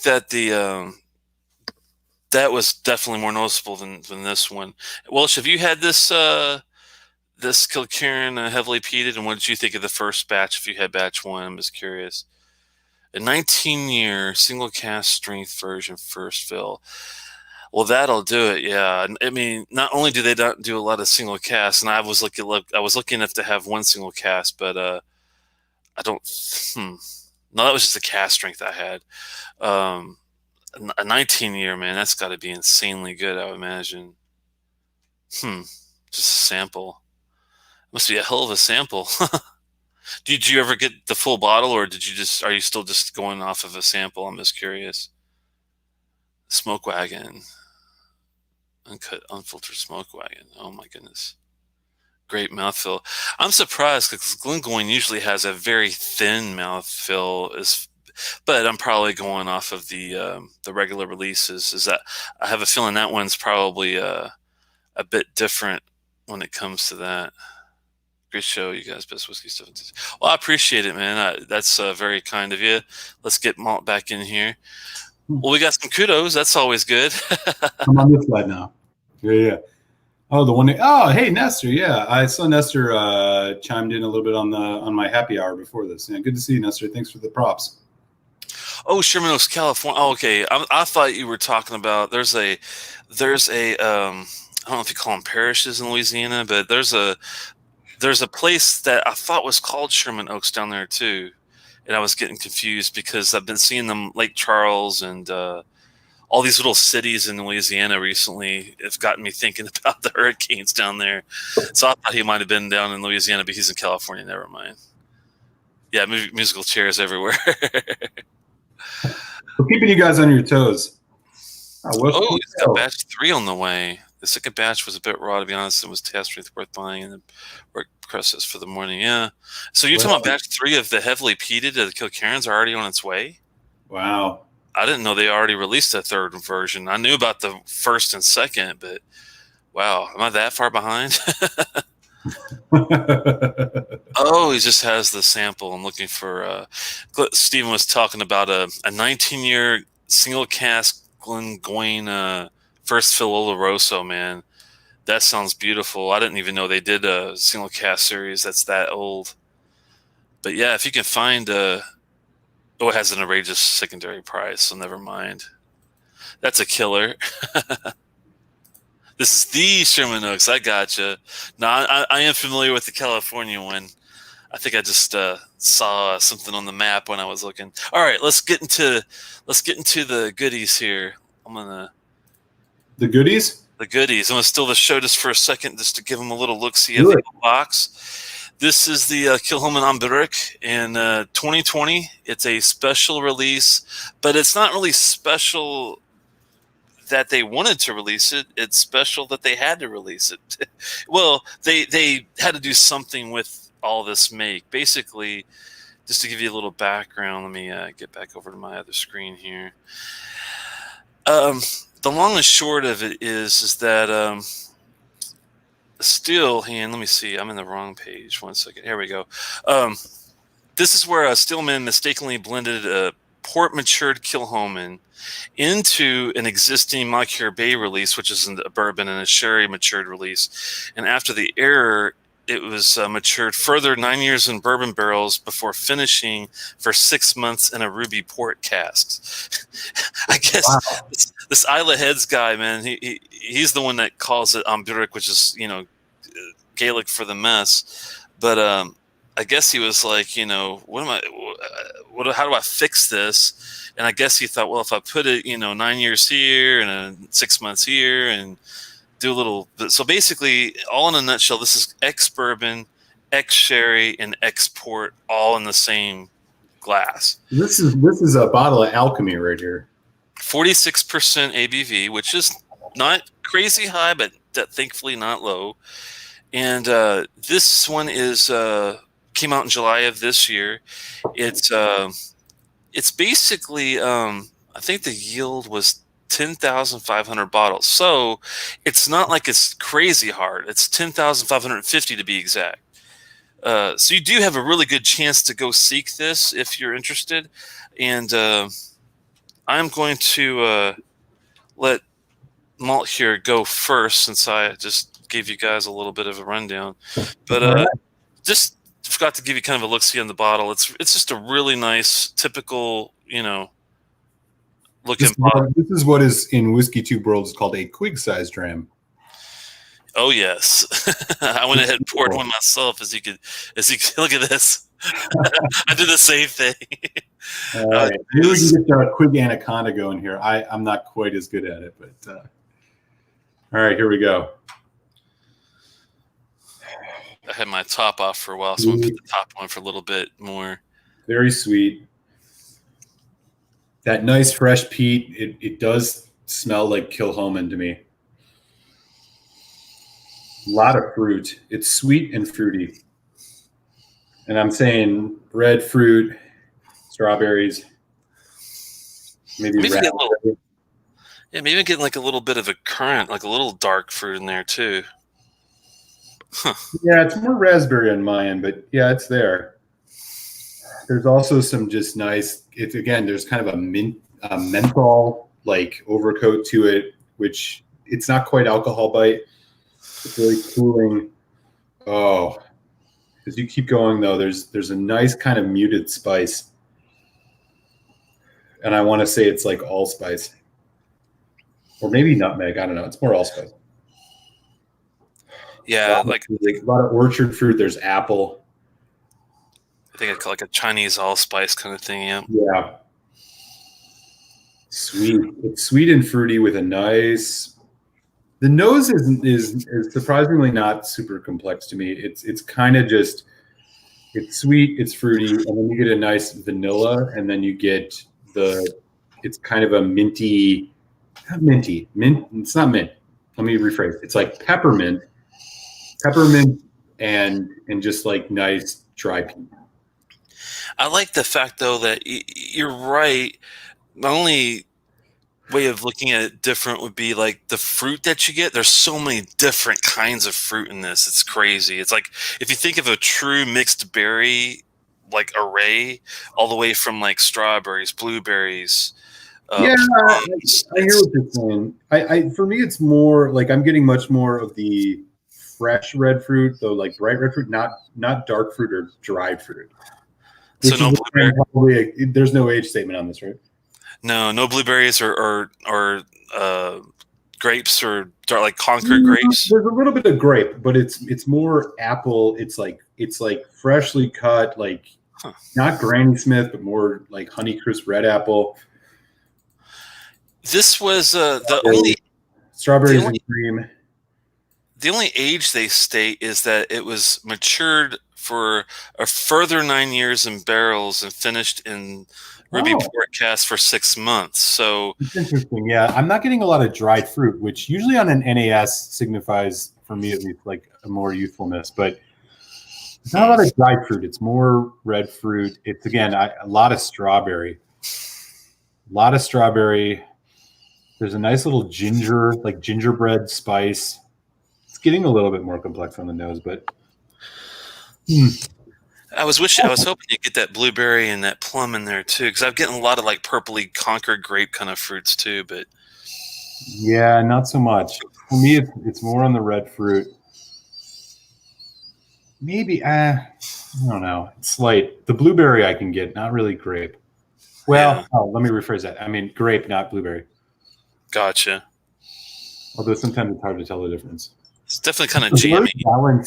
that that was definitely more noticeable than this one. Welsh, have you had this this Kilkerran heavily peated, and what did you think of the first batch? If you had batch one, I'm just curious. A 19-year single cast strength version first fill. Well, that'll do it. Yeah, not only do they not do a lot of single casts, and I was lucky enough to have one single cast, but I don't. No, that was just the cast strength I had. A 19-year, man, that's got to be insanely good, I would imagine. Just a sample. Must be a hell of a sample. Did you ever get the full bottle, or are you still just going off of a sample? I'm just curious. Smoke wagon. Uncut, unfiltered smoke wagon. Oh my goodness. Great mouthfeel. I'm surprised because Glengoyne usually has a very thin mouthfeel, but I'm probably going off of the regular releases. Is that I have a feeling that one's probably a bit different when it comes to that. Great show, you guys. Best whiskey stuff. Well, I appreciate it, man. That's very kind of you. Let's get Malt back in here. Well, we got some kudos. That's always good. I'm on this side now. Yeah. Oh, the one. Oh, hey, Nestor. Yeah, I saw Nestor chimed in a little bit on my happy hour before this. Yeah, good to see you, Nestor. Thanks for the props. Oh, Sherman Oaks, California. Oh, okay. I thought you were talking about there's a I don't know if you call them parishes in Louisiana, but there's a place that I thought was called Sherman Oaks down there too. And I was getting confused because I've been seeing them Lake Charles and all these little cities in Louisiana recently. It's gotten me thinking about the hurricanes down there. So I thought he might have been down in Louisiana, but he's in California. Never mind. Yeah, musical chairs everywhere. We're keeping you guys on your toes. It's got batch 3 on the way. The second batch was a bit raw, to be honest. It was test worth buying, and the work process for the morning. Yeah. So you're talking about batch 3 of the heavily peated of the Kilkerrans are already on its way? Wow. I didn't know they already released a third version. I knew about the first and second, but wow, am I that far behind? Oh, he just has the sample. I'm looking for. Stephen was talking about a 19-year single cask Glengoyne first fill Oloroso. Man, that sounds beautiful. I didn't even know they did a single cask series that's that old. But yeah, if you can find it has an outrageous secondary price, so never mind. That's a killer. This is the Sherman Oaks. I gotcha. No, I am familiar with the California one. I think I just saw something on the map when I was looking. All right, let's get into the goodies here. The goodies. I'm gonna steal the show just for a second, just to give them a little look-see of the box. This is the Kilchoman Burach in 2020. It's a special release, but it's not really special that they wanted to release it. It's special that they had to release it. Well, they had to do something with all this make? Basically, just to give you a little background, let me get back over to my other screen here. The long and short of it is that still, let me see. I'm in the wrong page. 1 second. Here we go. This is where Stillman mistakenly blended port matured Kilchoman into an existing Moncure Bay release, which is a bourbon and a sherry matured release. And after the error, it was matured further 9 years in bourbon barrels before finishing for 6 months in a ruby port cask. I guess this Isla Heads guy, man, he's the one that calls it Burach, which is, Gaelic for the mess. But I guess he was like, how do I fix this? And I guess he thought, well, if I put it, 9 years here and 6 months here and do a little bit. So basically, all in a nutshell, this is ex-bourbon, ex-sherry, and ex-port all in the same glass. This is a bottle of alchemy right here. 46% ABV, which is not crazy high, but thankfully not low. And this one came out in July of this year. It's basically I think the yield was 10,500 bottles. So it's not like it's crazy hard. It's 10,550 to be exact. So you do have a really good chance to go seek this if you're interested. And I'm going to let Malt here go first, since I just gave you guys a little bit of a rundown. But just forgot to give you kind of a look-see on the bottle. It's just a really nice, typical, looking bottle. This is what is in Whiskey Tube World is called a quig-sized dram. Oh yes, I went ahead and poured one myself. As you can look at this. I did the same thing. All right. Maybe we can get our Quig Anaconda going here. I'm not quite as good at it, but all right, here we go. I had my top off for a while, so I'm going to put the top on for a little bit more. Very sweet. That nice fresh peat. It does smell like Kilchoman to me. A lot of fruit. It's sweet and fruity. And I'm saying red fruit, strawberries, maybe raspberry. Maybe getting like a little bit of a currant, like a little dark fruit in there too. Huh. Yeah, it's more raspberry on my end, but yeah, it's there. There's also some just nice. There's kind of a menthol like overcoat to it, which it's not quite alcohol bite. It's really cooling. Oh, as you keep going though, there's a nice kind of muted spice, and I want to say it's like allspice, or maybe nutmeg. I don't know. It's more allspice. Yeah, like a lot of orchard fruit. There's apple. I think it's like a Chinese allspice kind of thing. Yeah. Yeah. Sweet. It's sweet and fruity with a nice. The nose is surprisingly not super complex to me. It's kind of just. It's sweet. It's fruity, and then you get a nice vanilla, and then you get It's kind of a minty. Not minty. Mint. It's not mint. Let me rephrase. It's like peppermint and just like nice dry peat. I like the fact though that you're right. My only way of looking at it different would be like the fruit that you get. There's so many different kinds of fruit in this. It's crazy. It's like if you think of a true mixed berry like array, all the way from like strawberries, blueberries. Yeah, I hear what you're saying. For me, it's more like I'm getting much more of the fresh red fruit, though, like bright red fruit, not dark fruit or dried fruit. So no blueberry. There's no age statement on this, right? No blueberries or grapes or like Concord grapes. There's a little bit of grape, but it's more apple. It's like freshly cut, like not Granny Smith, but more like Honeycrisp red apple. This was the only strawberries and cream. The only age they state is that it was matured for a further 9 years in barrels and finished in ruby port cask for 6 months. So it's interesting. Yeah, I'm not getting a lot of dried fruit, which usually on an NAS signifies, for me at least, like a more youthfulness. But It's not a lot of dried fruit. It's more red fruit. It's again a lot of strawberry. A lot of strawberry. There's a nice little ginger, like gingerbread spice. It's getting a little bit more complex on the nose, but I was hoping you'd get that blueberry and that plum in there too, because I'm getting a lot of like purpley Concord grape kind of fruits too. But yeah, not so much. For me, it's more on the red fruit. Maybe I don't know. It's light. The blueberry I can get, not really grape. Well, yeah. let me rephrase that. I mean grape, not blueberry. Gotcha. Although sometimes it's hard to tell the difference. It's definitely kind of jammy.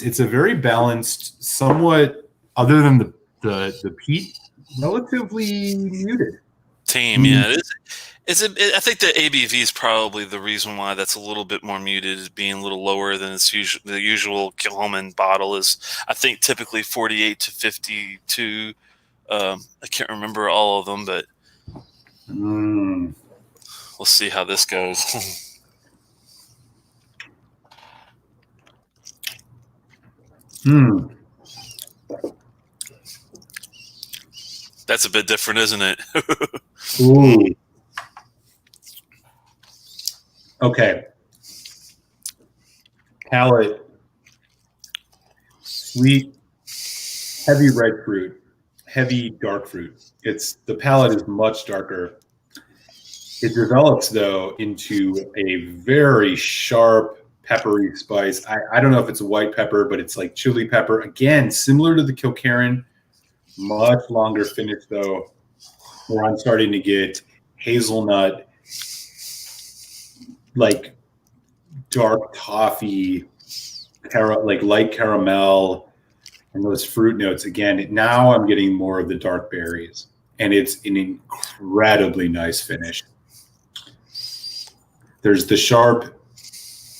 It's a very balanced, somewhat, other than the peat, relatively muted. Tame, yeah. I think the ABV is probably the reason why that's a little bit more muted, is being a little lower than the usual Kilchoman bottle is. I think typically 48 to 52. I can't remember all of them, but we'll see how this goes. That's a bit different, isn't it? Ooh. Okay. Palate. Sweet, heavy red fruit, heavy dark fruit. The palate is much darker. It develops though into a very sharp, peppery spice. I don't know if it's a white pepper, but it's like chili pepper. Again, similar to the Kilkerran, much longer finish though, where I'm starting to get hazelnut, like dark toffee, like light caramel, and those fruit notes. Again, now I'm getting more of the dark berries, and it's an incredibly nice finish. There's the sharp,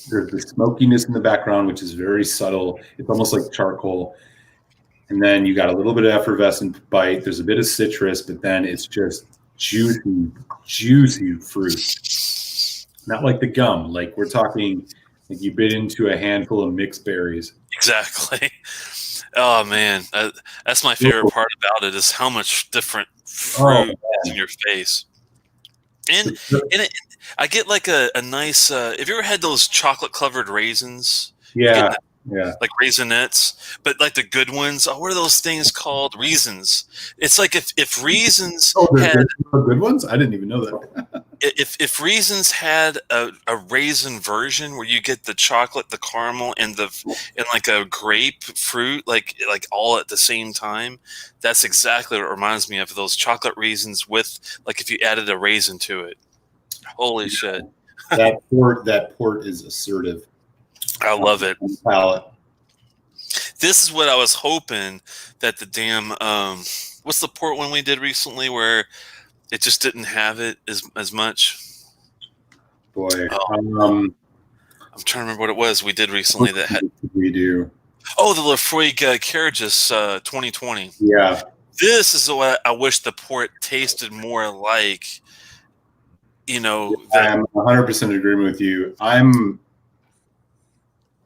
there's the smokiness in the background, which is very subtle. It's almost like charcoal. And then you got a little bit of effervescent bite. There's a bit of citrus, but then it's just juicy, juicy fruit. Not like the gum. Like we're talking, like you bit into a handful of mixed berries. Exactly. Oh man, that's my favorite part about it, is how much different fruit is in your face. And I get like a nice. Have you ever had those chocolate covered raisins? Yeah. Like Raisinets, but like the good ones. Oh, what are those things called? Reasons. It's like if Reasons had good ones. I didn't even know that. if Reasons had a raisin version where you get the chocolate, the caramel, and like a grapefruit, like all at the same time, that's exactly what it reminds me of. Those chocolate Reasons with like if you added a raisin to it. Holy shit! That port is assertive. I love it. Palate. This is what I was hoping that the damn what's the port one we did recently where it just didn't have it as much. Boy, I'm trying to remember what it was we did recently that had. We do. Oh, the Lafroig Carriages 2020. Yeah. This is what I wish the port tasted more like. You know, I'm 100% agreeing with you. I'm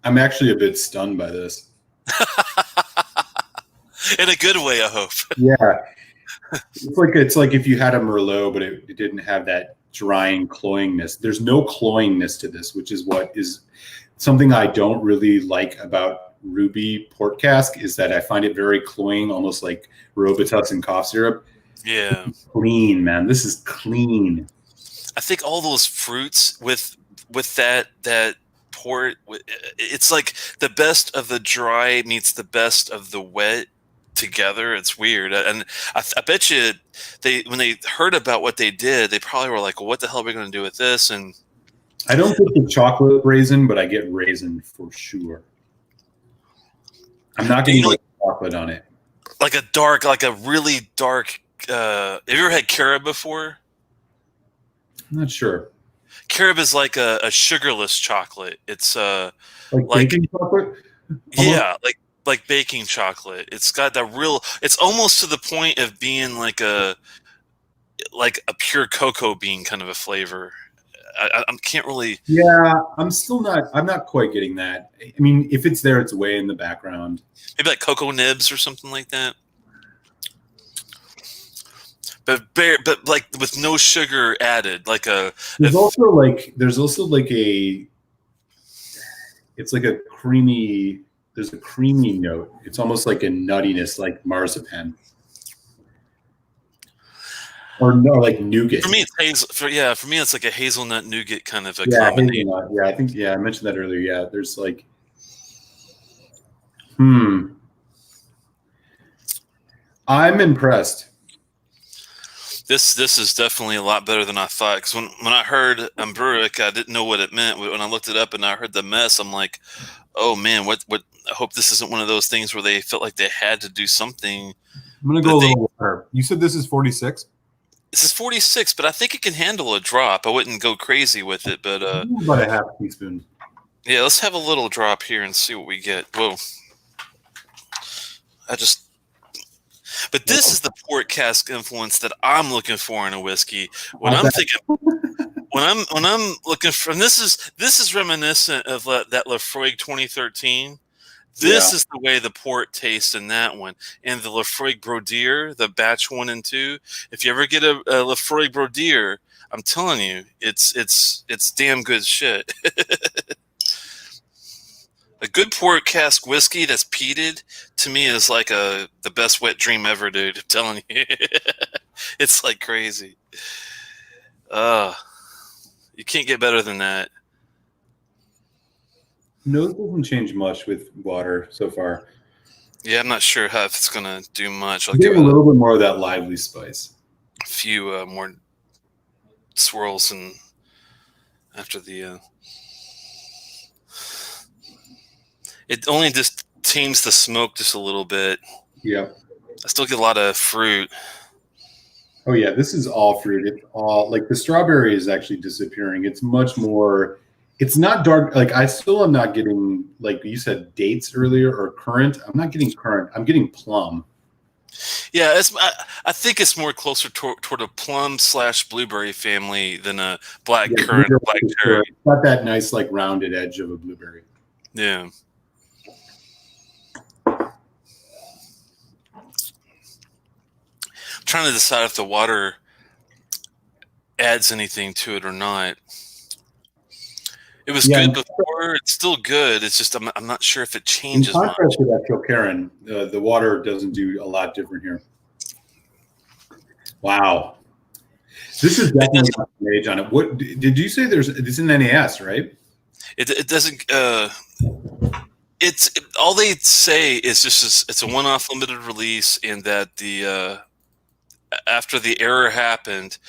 actually a bit stunned by this. In a good way, I hope. Yeah. It's like if you had a Merlot, but it didn't have that drying cloyingness. There's no cloyingness to this, which is what is something I don't really like about Ruby port cask, is that I find it very cloying, almost like Robitussin cough syrup. Yeah. It's clean, man. This is clean. I think all those fruits with that port, it's like the best of the dry meets the best of the wet together. It's weird, and I bet you when they heard about what they did, they probably were like, well, "What the hell are we going to do with this?" And I don't get the chocolate raisin, but I get raisin for sure. I'm not getting chocolate on it. Like a really dark. Have you ever had carob before? I'm not sure. Carob is like a sugarless chocolate. It's like baking chocolate. Yeah, like baking chocolate. It's got that real. It's almost to the point of being like a pure cocoa bean kind of a flavor. I can't really. Yeah, I'm not quite getting that. I mean, if it's there, it's way in the background. Maybe like cocoa nibs or something like that. But like with no sugar added, like there's also like a, it's like a creamy, there's a creamy note. It's almost like a nuttiness, like marzipan. Or no, like nougat. For me, it's for me, it's like a hazelnut nougat kind of a combination. Hazelnut. Yeah, I mentioned that earlier. Yeah, there's like, I'm impressed. This is definitely a lot better than I thought. Because when I heard Burach, I didn't know what it meant. When I looked it up and I heard the mess, I'm like, oh man, what? I hope this isn't one of those things where they felt like they had to do something. I'm gonna go a little water. You said this is 46. This is 46, but I think it can handle a drop. I wouldn't go crazy with it, but about a half teaspoon. Yeah, let's have a little drop here and see what we get. Whoa. But this is the port cask influence that I'm looking for in a whiskey. When I'm looking for, and this is reminiscent of that Laphroaig 2013. This is the way the port tastes in that one. And the Laphroaig Brodier, the batch 1 and 2. If you ever get a Laphroaig Brodier, I'm telling you, it's damn good shit. A good port cask whiskey that's peated to me is like the best wet dream ever, dude. I'm telling you, it's like crazy. You can't get better than that. Nose doesn't change much with water so far. Yeah, I'm not sure if it's gonna do much. I'll give it a little bit more of that lively spice. A few more swirls, and after the. It only just tames the smoke just a little bit. Yeah. I still get a lot of fruit. Oh yeah, this is all fruit. It's all like the strawberry is actually disappearing. It's much more. It's not dark. Like I still am not getting, like you said, dates earlier or currant. I'm not getting currant. I'm getting plum. Yeah, I think it's more closer toward a plum / blueberry family than a black currant. Black cherry. It's got that nice like rounded edge of a blueberry. Yeah. Trying to decide if the water adds anything to it or not. It was good before. It's still good. It's just I'm not sure if it changes. In contrast to that Kilkerran, the water doesn't do a lot different here. Wow, this is definitely got an age on it. What did you say? It's an NAS, right? It doesn't. It's all they say is just it's a one-off limited release, and that the after the error happened,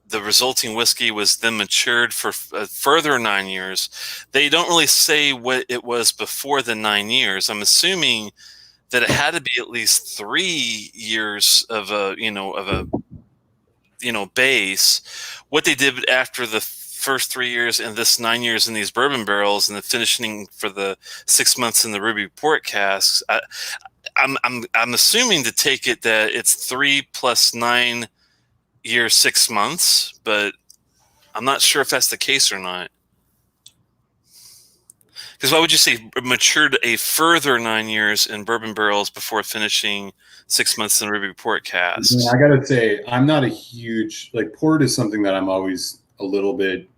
the resulting whiskey was then matured for a further 9 years. They don't really say what it was before the 9 years. I'm assuming that it had to be at least 3 years of a base. What they did after the first 3 years and this 9 years in these bourbon barrels and the finishing for the 6 months in the ruby port casks, I'm assuming to take it that it's 3 + 9 years 6 months, but I'm not sure if that's the case or not. Because why would you say matured a further 9 years in bourbon barrels before finishing 6 months in ruby port casks? I gotta say, I'm not a huge port is something that I'm always a little bit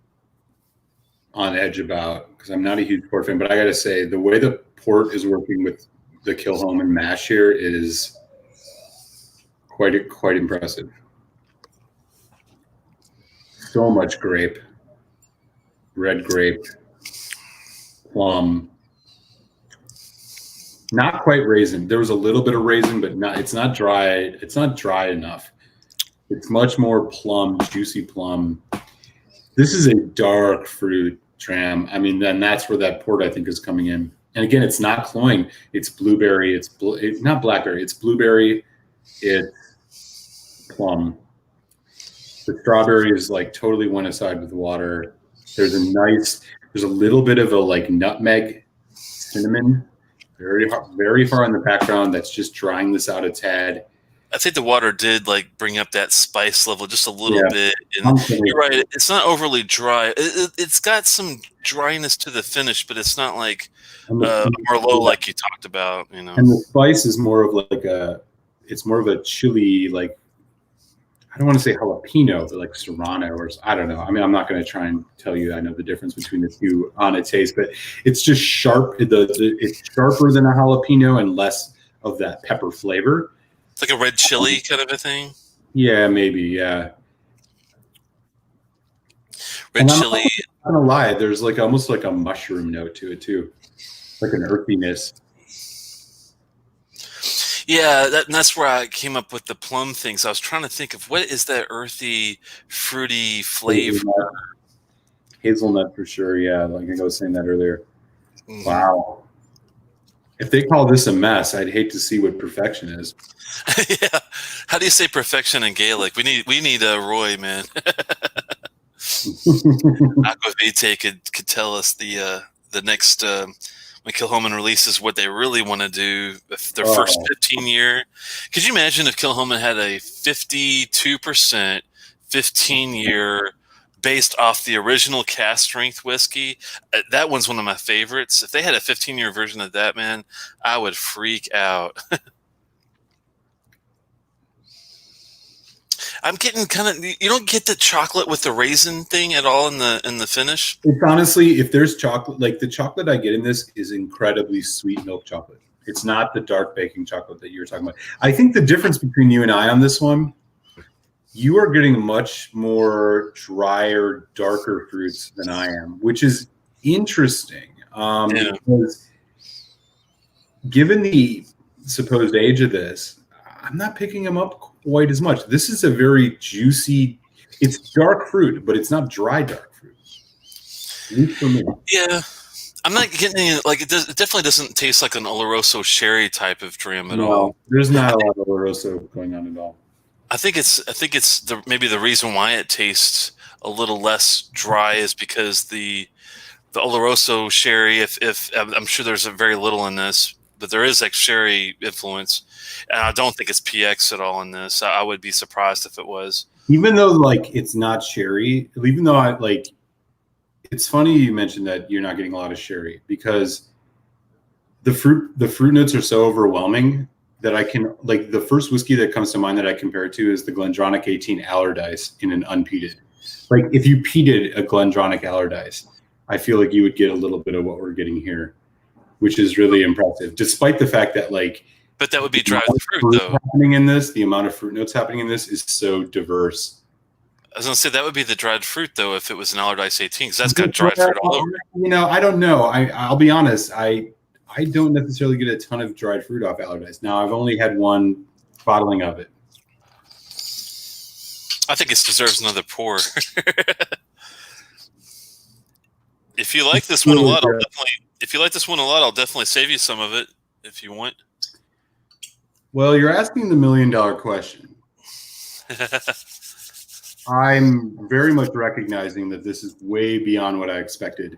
on edge about because I'm not a huge port fan. But I gotta say, the way the port is working with the Kilchoman mash here is quite impressive. So much grape, red grape, plum, not quite raisin. There was a little bit of raisin, but it's not dry. It's not dry enough. It's much more plum, juicy plum. This is a dark fruit tram. I mean, then that's where that port I think is coming in. And again, it's not cloying. It's blueberry. It's not blackberry. It's blueberry. It's plum. The strawberry is totally went aside with the water. There's a little bit of a nutmeg, cinnamon, very far in the background. That's just drying this out a tad. I think the water did like bring up that spice level just a little Yeah, bit. And pumpkin. you're right; it's not overly dry. It's got some dryness to the finish, but it's not like And the, Merlot yeah, like you talked about. You know. and the spice is more of like it's more of a chili, like I don't want to say jalapeno, but like serrano, or I don't know. I mean, I'm not going to try and tell you I know the difference between the two on a taste, but it's just sharp. It's sharper than a jalapeno and less of that pepper flavor. It's like a red chili kind of a thing. Yeah, maybe. Yeah. Red And I'm chili. not gonna lie, there's like almost like a mushroom note to it too, like an earthiness. Yeah, and that's where I came up with the plum things. I was trying to think of what is that earthy, fruity flavor. Hazelnut for sure. Yeah, like I was saying that earlier. Mm-hmm. Wow. If they call this a mess, I'd hate to see what perfection is. Yeah. How do you say perfection in Gaelic? We need Roy, man. Aquavite could tell us the next when Kilchoman releases what they really want to do. If their first 15 year, could you imagine if Kilchoman had a 52% 15 year based off the original cast strength whiskey? That one's one of my favorites. If they had a 15-year version of that, man, I would freak out. I'm getting kind of, you don't get the chocolate with the raisin thing at all in the finish. It's honestly, if there's chocolate, like the chocolate I get in this is incredibly sweet milk chocolate. It's not the dark baking chocolate that you were talking about. I think the difference between you and I on this one, you are getting much more drier, darker fruits than I am, which is interesting. Yeah. Because given the supposed age of this, I'm not picking them up quite as much. This is a very juicy, it's dark fruit, but it's not dry dark fruit. At least for me. Yeah. I'm not getting any, like it definitely doesn't taste like an Oloroso sherry type of dram at all. There's not a lot of Oloroso going on at all. I think it's maybe the reason why it tastes a little less dry is because the Oloroso sherry, if I'm sure there's a very little in this, but there is like sherry influence, and I don't think it's PX at all in this. I would be surprised if it was. Even though like it's not sherry, even though I like, it's funny you mentioned that you're not getting a lot of sherry because the fruit notes are so overwhelming that I can, like, the first whiskey that comes to mind that I compare it to is the Glendronach 18 Allardyce in an unpeated. Like if you peated a Glendronach Allardyce, I feel like you would get a little bit of what we're getting here, which is really impressive, despite the fact that like. But that would be dried fruit, though. Happening in this, the amount of fruit notes happening in this is so diverse. I was gonna say that would be the dried fruit, though, if it was an Allardyce 18, because that's got dried fruit all over it. You know, I don't know. I'll be honest. I don't necessarily get a ton of dried fruit off Allardyce. Now, I've only had one bottling of it. I think it deserves another pour. If you like this one a lot, I'll definitely save you some of it if you want. Well, you're asking the $1 million question. I'm very much recognizing that this is way beyond what I expected,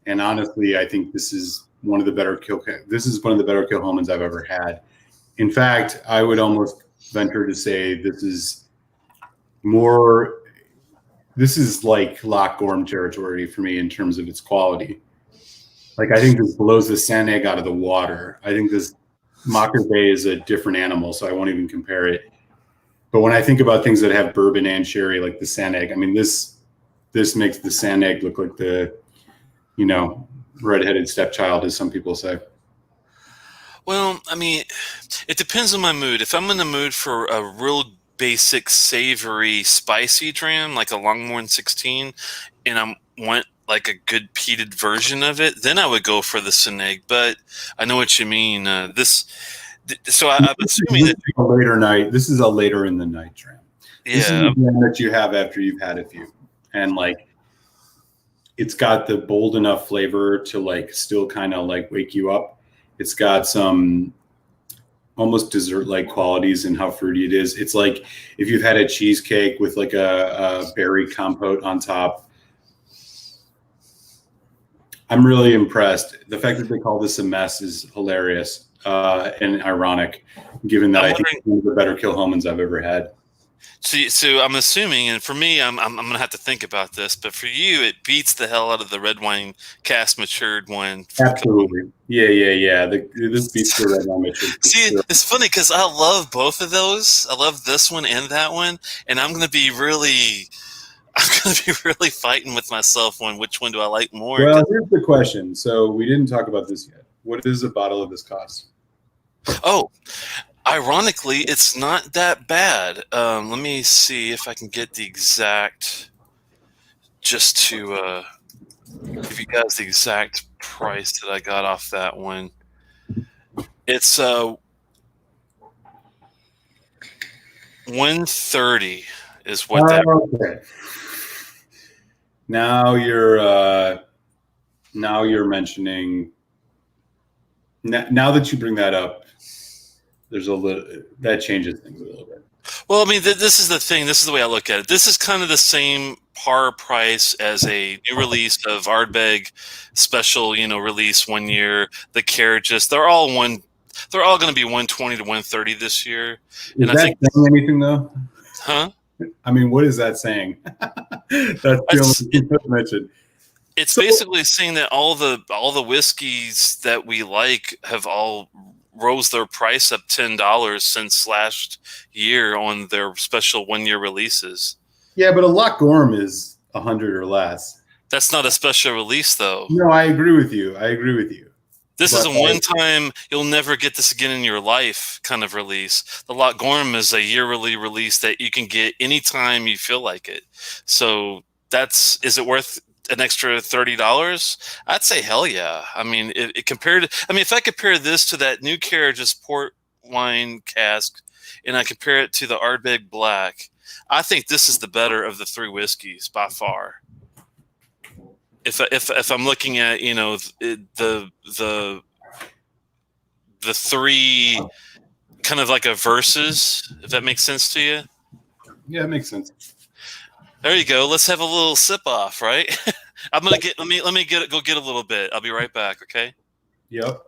and honestly, I think this is one of the better Kilchomans I've ever had. In fact, I would almost venture to say this is like Loch Gorm territory for me in terms of its quality. Like I think this blows the Saneg out of the water. I think this Mocker Bay is a different animal, so I won't even compare it. But when I think about things that have bourbon and sherry, like the Saneg, I mean, this makes the Saneg look like the, redheaded stepchild, as some people say. Well, I mean, it depends on my mood. If I'm in the mood for a real basic, savory, spicy dram, like a Longmorn 16, and I want like a good peated version of it, then I would go for the Saneg. But I know what you mean. I'm assuming that a later night. This is a later in the night dram. Yeah, this is the dram that you have after you've had a few, and like it's got the bold enough flavor to like still kind of like wake you up. It's got some almost dessert-like qualities in how fruity it is. It's like if you've had a cheesecake with like a berry compote on top. I'm really impressed. The fact that they call this a mess is hilarious and ironic, given that I think it's one of the better Kilchomans I've ever had. So I'm assuming, and for me, I'm gonna have to think about this, but for you, it beats the hell out of the red wine cask matured one. Absolutely, yeah. This beats the red wine matured. See, Sure. it's funny because I love both of those. I love this one and that one, and I'm gonna be really fighting with myself on which one do I like more. Well, here's the question. So we didn't talk about this yet. What does a bottle of this cost? Oh, ironically, it's not that bad. Let me see if I can get the exact, just to give you guys the exact price that I got off that one. It's $130 is what that. Okay. Now you're mentioning. Now that you bring that up, there's a little that changes things a little bit. Well, I mean, this is the thing. This is the way I look at it. This is kind of the same par price as a new release of Ardbeg special, release 1 year. The carriages, they're all going to be 120 to 130 this year. Is that saying anything though? Huh? I mean, what is that saying? That's the only thing I mentioned. It's basically saying that all the whiskeys that we like have all rose their price up $10 since last year on their special 1 year releases. Yeah, but a Loch Gorm is 100 or less. That's not a special release, though. No, I agree with you. This is a one-time, you'll never get this again in your life kind of release. The Loch Gorm is a yearly release that you can get anytime you feel like it. So is it worth an extra $30? I'd say hell yeah. I mean, if I compare this to that new Carriage's port wine cask, and I compare it to the Ardbeg Black, I think this is the better of the three whiskeys by far. If I'm looking at the three kind of like a versus, if that makes sense to you. Yeah, it makes sense. There you go. Let's have a little sip off, right? I'm gonna let me go get a little bit. I'll be right back. Okay. Yep.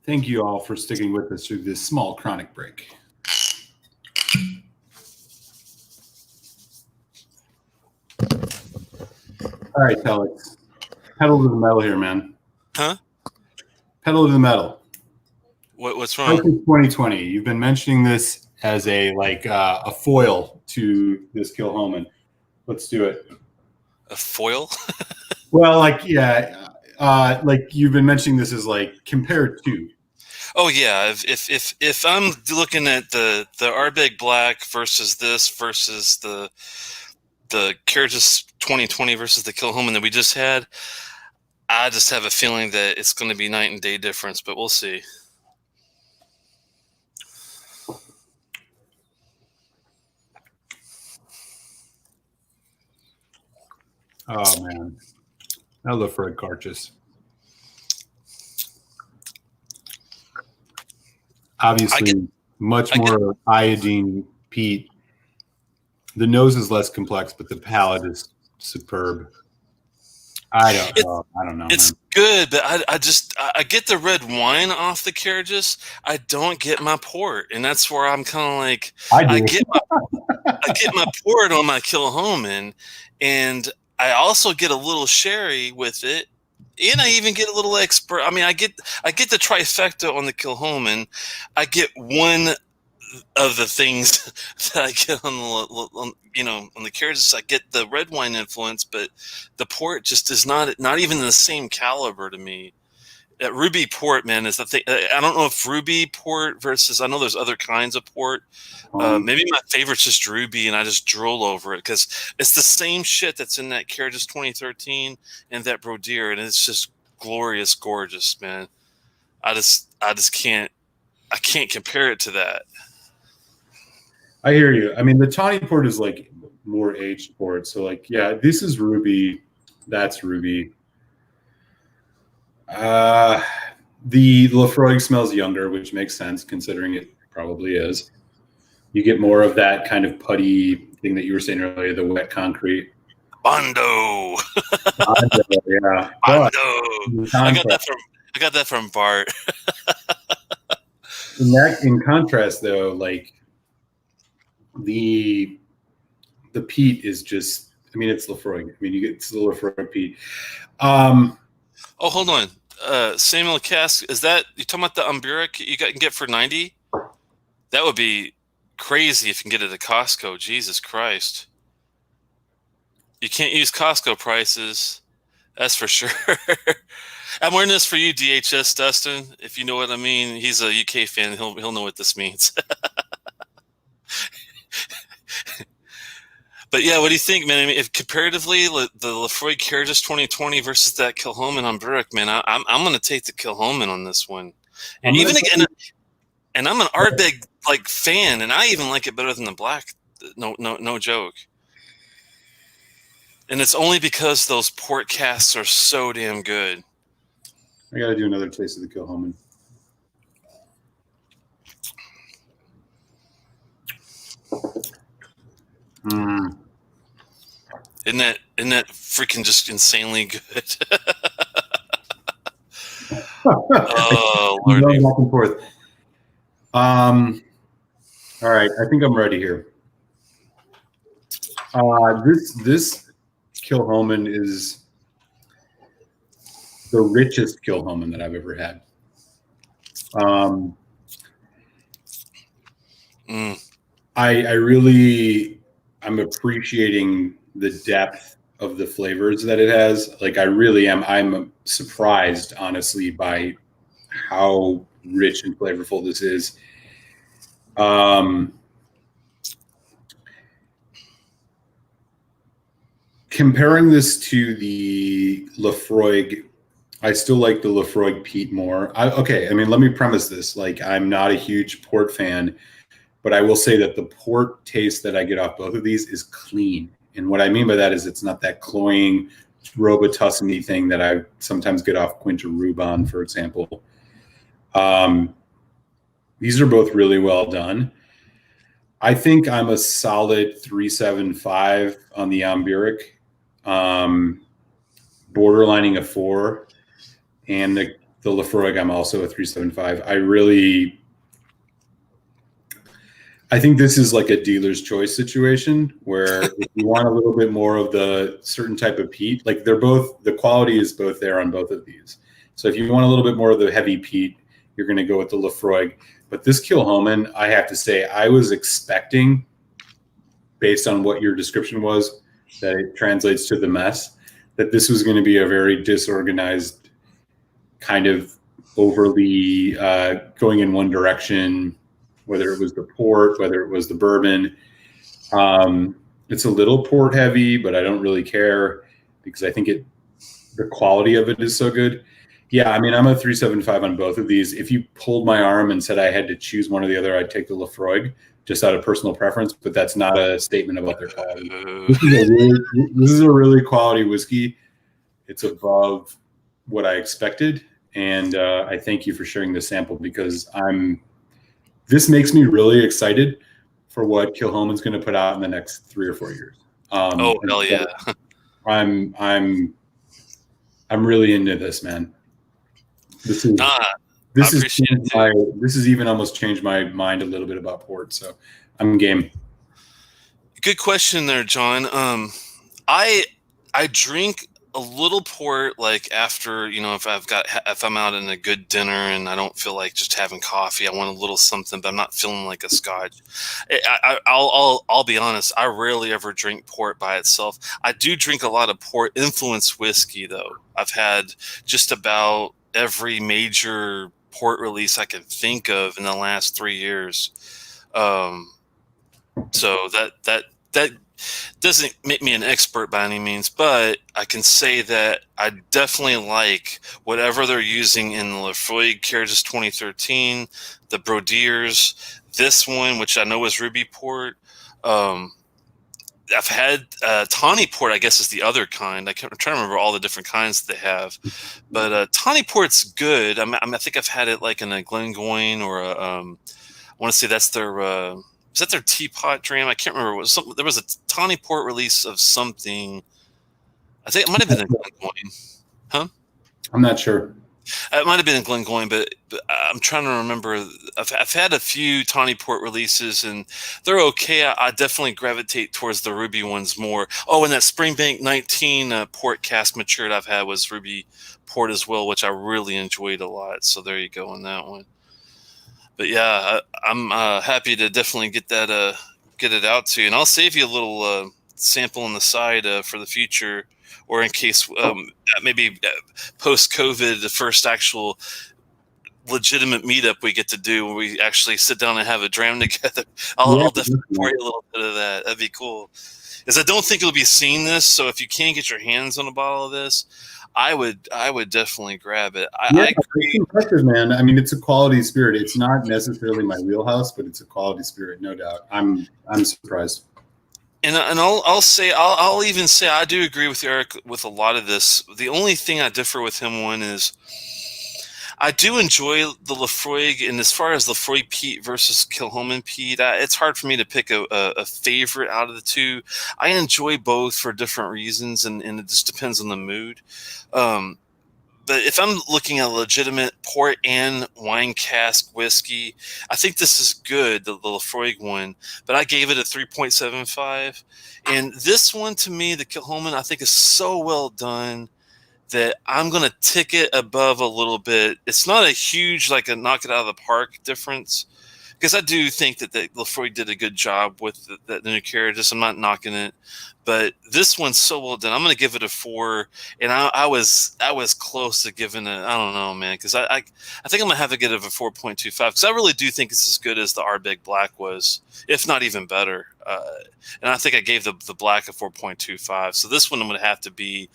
Thank you all for sticking with us through this small chronic break. All right, Telex. Pedal to the metal here, man. Huh? Pedal to the metal. What's wrong? 2020. You've been mentioning this as a foil to this Kilchoman. Let's do it. A foil? Well, you've been mentioning this as compared to. Oh yeah, if I'm looking at the Ardbeg Black versus this versus the Carriages 2020 versus the Kilchoman that we just had, I just have a feeling that it's going to be night and day difference, but we'll see. Oh man, I love Fred Carches. Obviously, much more iodine peat. The nose is less complex, but the palate is superb. I don't know. It's good, but I get the red wine off the Carriages. I don't get my port, and that's where I'm kind of like I get my port on my Kilchoman, and I also get a little sherry with it. And I even get a little expert. I mean, I get the trifecta on the Kilchoman. I get one of the things that I get on the Carriages. I get the red wine influence, but the port just is not even the same caliber to me. That Ruby port, man, is the thing. I don't know if Ruby port versus, I know there's other kinds of port. Maybe my favorite's just Ruby, and I just drool over it because it's the same shit that's in that Carriages 2013 and that Brodier, and it's just glorious, gorgeous, man. I just can't compare it to that. I hear you. I mean, the Tawny port is more aged port. So like, yeah, this is ruby. That's ruby. The Lafroig smells younger, which makes sense considering it probably is. You get more of that kind of putty thing that you were saying earlier, the wet concrete. Bondo. Yeah. Bondo. I got that from Bart. In contrast, though, like the peat is just, I mean, it's Lafroig. I mean, you get the Lafroig peat. Oh, hold on. Samuel Cask, is that you talking about the Burach you can get for 90? That would be crazy if you can get it at Costco. Jesus Christ. You can't use Costco prices. That's for sure. I'm wearing this for you, DHS Dustin. If you know what I mean. He's a UK fan. He'll know what this means. But yeah, what do you think, man? I mean, if comparatively, the Lafroig Carriages 2020 versus that Kilchoman on Burach, man, I'm going to take the Kilchoman on this one. And even again, and I'm an Ardbeg like fan, and I even like it better than the black. No joke. And it's only because those port casts are so damn good. I got to do another taste of the Kilchoman. Isn't that freaking just insanely good? Oh, Lordy. Back and forth. All right, I think I'm ready here. This Kilchoman is the richest Kilchoman that I've ever had. I'm appreciating the depth of the flavors that it has. Like I really am. I'm surprised, honestly, by how rich and flavorful this is. Comparing this to the Lafroig, I still like the Lafroig peat more. I mean, let me premise this. Like, I'm not a huge port fan, but I will say that the port taste that I get off both of these is clean. And what I mean by that is it's not that cloying, Robitussin-y thing that I sometimes get off Quinta Rubon, for example. These are both really well done. I think I'm a solid 3.75 on the Burach, borderlining a 4. And the Lafroig, I'm also a 3.75. I think this is like a dealer's choice situation where if you want a little bit more of the certain type of peat, like the quality is both there on both of these. So if you want a little bit more of the heavy peat, you're going to go with the Lafroig. But this Kilchoman, I have to say, I was expecting, based on what your description was, that it translates to the mess, that this was going to be a very disorganized, kind of overly going in one direction, whether it was the port, whether it was the bourbon. It's a little port heavy, but I don't really care because I think the quality of it is so good. Yeah, I mean, I'm a 3.75 on both of these. If you pulled my arm and said I had to choose one or the other, I'd take the Lafroig just out of personal preference, but that's not a statement about their quality. This is a really quality whiskey. It's above what I expected. And I thank you for sharing this sample because this makes me really excited for what Kilchoman's going to put out in the next 3 or 4 years. Oh, hell yeah. I'm really into this, man. This has even almost changed my mind a little bit about port, so I'm game. Good question there, John. I drink a little port like after, if I'm out in a good dinner and I don't feel like just having coffee, I want a little something, but I'm not feeling like a scotch. I'll be honest, I rarely ever drink port by itself. I do drink a lot of port influenced whiskey though. I've had just about every major port release I can think of in the last 3 years. So that doesn't make me an expert by any means, but I can say that I definitely like whatever they're using in the Lafroig Carriages 2013, the Brodiers, this one, which I know is Ruby Port. I've had tawny port, I guess, is the other kind. I'm trying to remember all the different kinds that they have, but tawny port's good. I think I've had it like in a Glengoyne or a, I want to say that's their is that their teapot dram? I can't remember. There was a tawny port release of something. I think it might have been a Glengoyne. Huh? I'm not sure. It might have been in Glengoyne, but I'm trying to remember. I've had a few tawny port releases, and they're okay. I definitely gravitate towards the ruby ones more. Oh, and that Springbank 19 port cask matured I've had was ruby port as well, which I really enjoyed a lot. So there you go on that one. But yeah, I'm happy to definitely get it out to you, and I'll save you a little sample on the side for the future, or in case maybe post-COVID, the first actual legitimate meetup we get to do when we actually sit down and have a dram together. I'll definitely pour you a little bit of that. That'd be cool. Because I don't think you'll be seeing this, so if you can't get your hands on a bottle of this, I would definitely grab it. I agree. It's impressive, man. I mean, it's a quality spirit. It's not necessarily my wheelhouse, but it's a quality spirit, no doubt. I'm surprised. And I'll even say I do agree with Eric with a lot of this. The only thing I differ with him on is I do enjoy the Laphroaig, and as far as Laphroaig peat versus Kilchoman peat, it's hard for me to pick a favorite out of the two. I enjoy both for different reasons, and it just depends on the mood. But if I'm looking at a legitimate port and wine cask whiskey, I think this is good, the Laphroaig one, but I gave it a 3.75. And this one, to me, the Kilchoman, I think is so well done that I'm going to tick it above a little bit. It's not a huge, like a knock it out of the park difference, because I do think that Laphroaig did a good job with the new characters. I'm not knocking it, but this one's so well done. I'm going to give it a 4, and I was close to giving it. I don't know, man, because I think I'm going to have to get it a 4.25 because I really do think it's as good as the Ardbeg Black was, if not even better. And I think I gave the Black a 4.25. So this one I'm going to have to be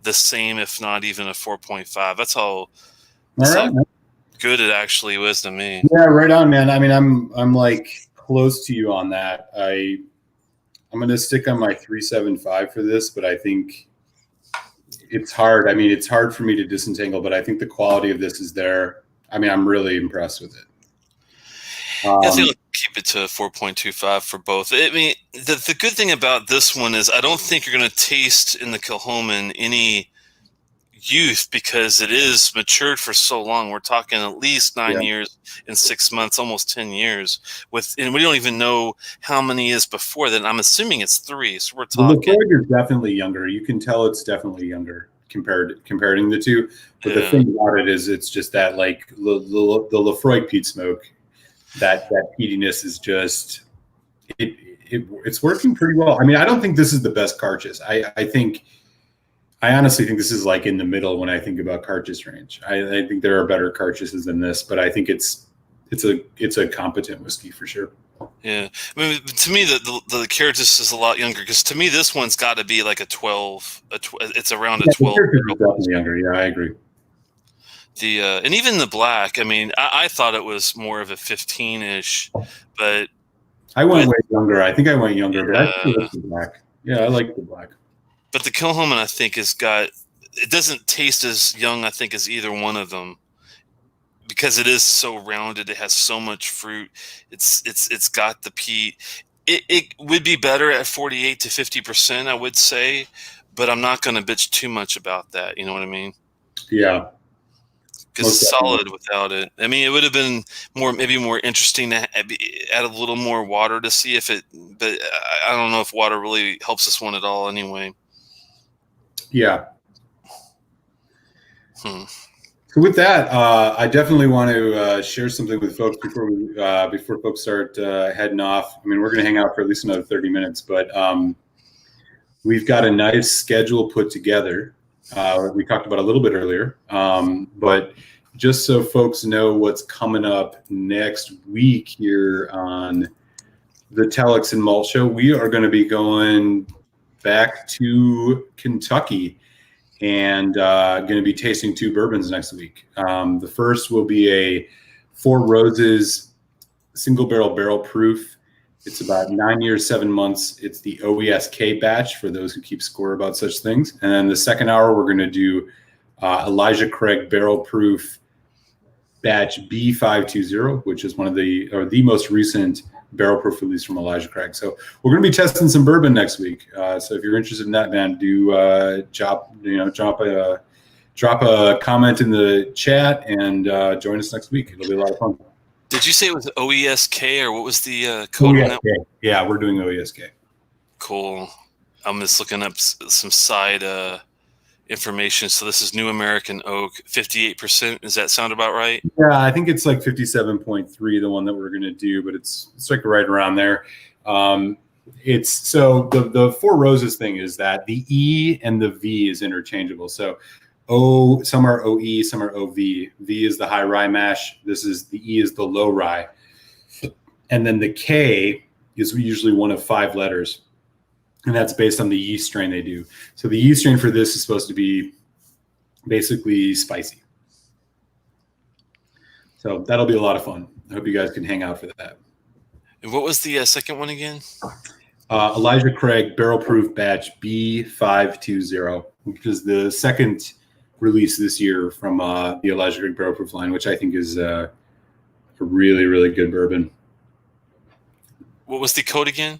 the same, if not even a 4.5. That's how good it actually was to me. Yeah, right on, man. I mean, I'm like close to you on that. I'm going to stick on my 3.75 for this, but I think it's hard. I mean, it's hard for me to disentangle, but I think the quality of this is there. I mean, I'm really impressed with it. I think I'll keep it to 4.25 for both. I mean, the good thing about this one is I don't think you're going to taste in the Kilchoman any youth because it is matured for so long. We're talking at least 9 years and 6 months, almost 10 years. And we don't even know how many is before that. I'm assuming it's 3. So we're talking. The Laphroaig is definitely younger. You can tell it's definitely younger comparing the two. But the thing about it is, it's just that like the Laphroaig peat smoke. That peatiness is just it's working pretty well. I mean, I don't think this is the best Carchis. I honestly think this is like in the middle when I think about Carchis range. I think there are better Carchises than this, but I think it's a competent whiskey for sure. Yeah, I mean, to me the Carchis is a lot younger because to me this one's got to be like a 12. It's around a 12. Definitely younger. Yeah, I agree. And even the Black, I mean, I thought it was more of a 15-ish, but I went way younger. I think I went younger, but I like the Black. Yeah, I like the Black. But the Kilchoman, I think, it doesn't taste as young, I think, as either one of them because it is so rounded. It has so much fruit. It's got the peat. It would be better at 48 to 50%, I would say, but I'm not going to bitch too much about that. You know what I mean? Yeah. Because it's solid without it. I mean, it would have been maybe more interesting to add a little more water to see if it, but I don't know if water really helps this one at all anyway. Yeah. So with that, I definitely want to share something with folks before folks start heading off. I mean, we're going to hang out for at least another 30 minutes, but we've got a nice schedule put together. We talked about a little bit earlier, but just so folks know what's coming up next week here on the Telex and Malt Show, we are going to be going back to Kentucky and going to be tasting 2 bourbons next week. The first will be a 4 Roses single barrel proof It's about 9 years, 7 months. It's the OESK batch for those who keep score about such things. And then the second hour, we're going to do Elijah Craig Barrel Proof batch B520, which is one of the most recent barrel proof release from Elijah Craig. So we're going to be testing some bourbon next week. So if you're interested in that, man, do drop a comment in the chat and join us next week. It'll be a lot of fun. Did you say it was OESK, or what was the code on that? Yeah, we're doing OESK. Cool. I'm just looking up some side information. So this is New American Oak, 58%. Does that sound about right? Yeah, I think it's like 57.3, the one that we're going to do, but it's like right around there. It's so the Four Roses thing is that the E and the V is interchangeable. So some are OE, some are OV. V is the high rye mash. The E is the low rye. And then the K is usually one of 5 letters. And that's based on the yeast strain they do. So the yeast strain for this is supposed to be basically spicy. So that'll be a lot of fun. I hope you guys can hang out for that. And what was the second one again? Elijah Craig Barrel Proof Batch B520, which is the second release this year from the Elijah Craig Barrel Proof line, which I think is a really, really good bourbon. What was the code again?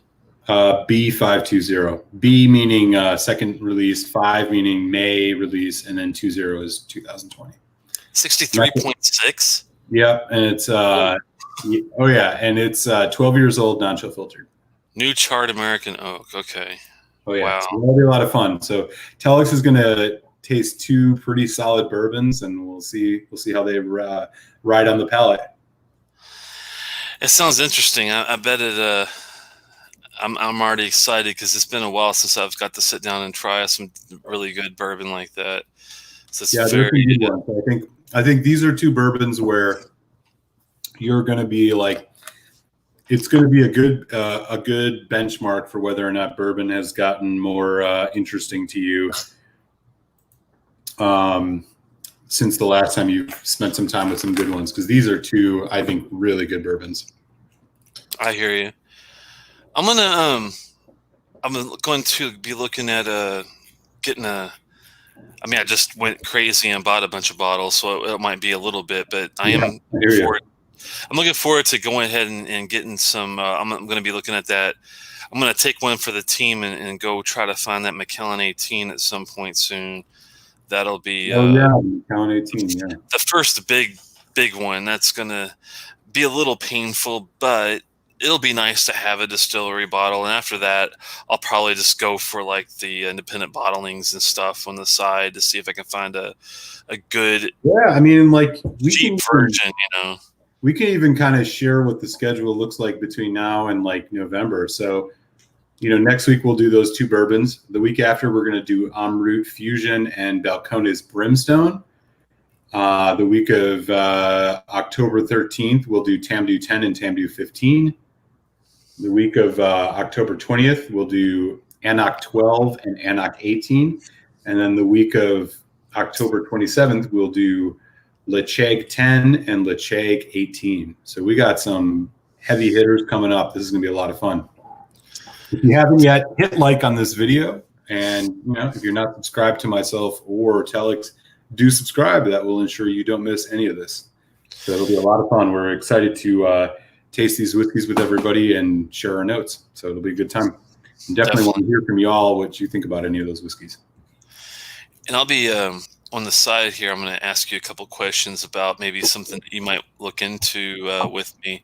B520. B meaning second release, 5 meaning May release, and then 20 is 2020. 63.6. Yeah, and it's and it's 12 years old, non-chill filtered. New Chart American Oak. Okay. Oh yeah, wow. So it'll be a lot of fun. So Telex is going to taste 2 pretty solid bourbons, and we'll see how they ride on the palate. It sounds interesting. I bet it. I'm already excited because it's been a while since I've got to sit down and try some really good bourbon like that. So it's very good ones. I think these are 2 bourbons where you're going to be like, it's going to be a good benchmark for whether or not bourbon has gotten more interesting to you since the last time you've spent some time with some good ones. Because these are 2, I think, really good bourbons. I hear you. I'm going to be looking at getting a. I mean, I just went crazy and bought a bunch of bottles, so it might be a little bit, but I'm looking forward to going ahead and getting some. I'm going to be looking at that. I'm going to take one for the team and go try to find that Macallan 18 at some point soon. That'll be Macallan 18. Yeah, the first big one. That's going to be a little painful, but it'll be nice to have a distillery bottle. And after that, I'll probably just go for like the independent bottlings and stuff on the side to see if I can find a good, I mean, like cheap version, We can even kind of share what the schedule looks like between now and like November. So, next week we'll do those 2 bourbons. The week after, we're going to do Amrut Fusion and Balcones Brimstone. The week of October 13th, we'll do Tamdu 10 and Tamdu 15. The week of October 20th, we'll do Anok 12 and Anok 18. And then the week of October 27th, we'll do Lecheg 10 and Lecheg 18. So we got some heavy hitters coming up. This is going to be a lot of fun. If you haven't yet, hit like on this video. And if you're not subscribed to myself or Telex, do subscribe. That will ensure you don't miss any of this. So it'll be a lot of fun. We're excited to taste these whiskeys with everybody and share our notes. So it'll be a good time. And definitely want to hear from y'all what you think about any of those whiskeys. And I'll be on the side here. I'm going to ask you a couple questions about maybe something that you might look into with me.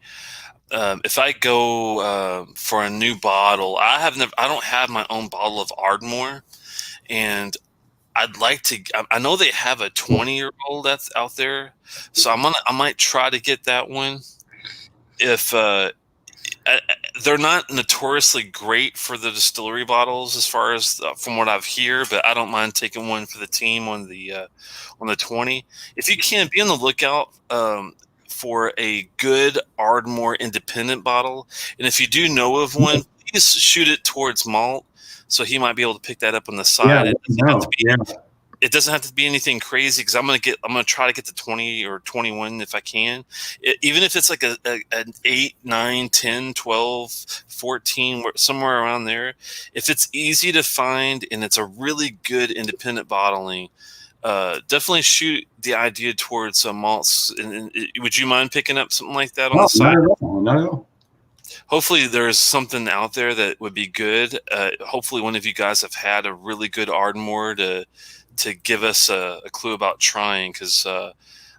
If I go for a new bottle, I don't have my own bottle of Ardmore, and I'd like to. I know they have a 20-year-old that's out there, so I might try to get that one. If they're not notoriously great for the distillery bottles, as far as from what I've heard, but I don't mind taking one for the team on the 20. If you can, be on the lookout for a good Ardmore independent bottle, and if you do know of one, please shoot it towards Malt, so he might be able to pick that up on the side. it doesn't have to be anything crazy because I'm gonna try to get to 20 or 21 if I can. Even if it's like an 8, 9, 10, 12, 14, somewhere around there. If it's easy to find and it's a really good independent bottling, definitely shoot the idea towards malts. And would you mind picking up something like that on No, the side? not at all. Not at all. Hopefully there's something out there that would be good. Hopefully one of you guys have had a really good Ardmore to give us a clue about trying, because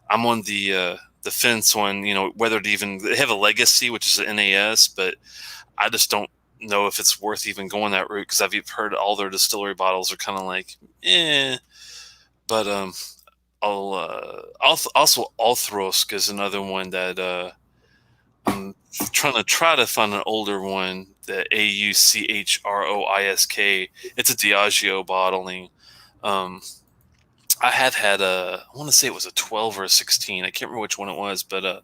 I'm on the fence on, whether to even they have a legacy, which is an NAS, but I just don't know if it's worth even going that route, because I've heard all their distillery bottles are kind of like but also Althrosk is another one that I'm trying to find an older one, the Auchroisk. It's a Diageo bottling. I have had I want to say it was a 12 or a 16. I can't remember which one it was, but I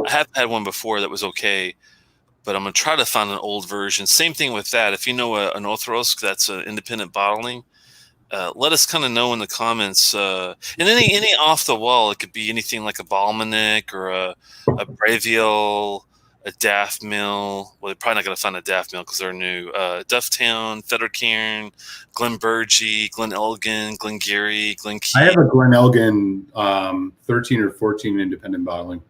have had one before that was okay. But I'm going to try to find an old version. Same thing with that. If you know an Othrosk that's an independent bottling, let us kind of know in the comments. And any off the wall, it could be anything like a Balmanic or a Braviel, a Daft Mill. Well, they're probably not going to find a Daft Mill because they're new. Dufftown, Fettercairn, Glenburgie, Glen Elgin, Glengarry, Glenkeith. I have a Glen Elgin 13 or 14 independent bottling.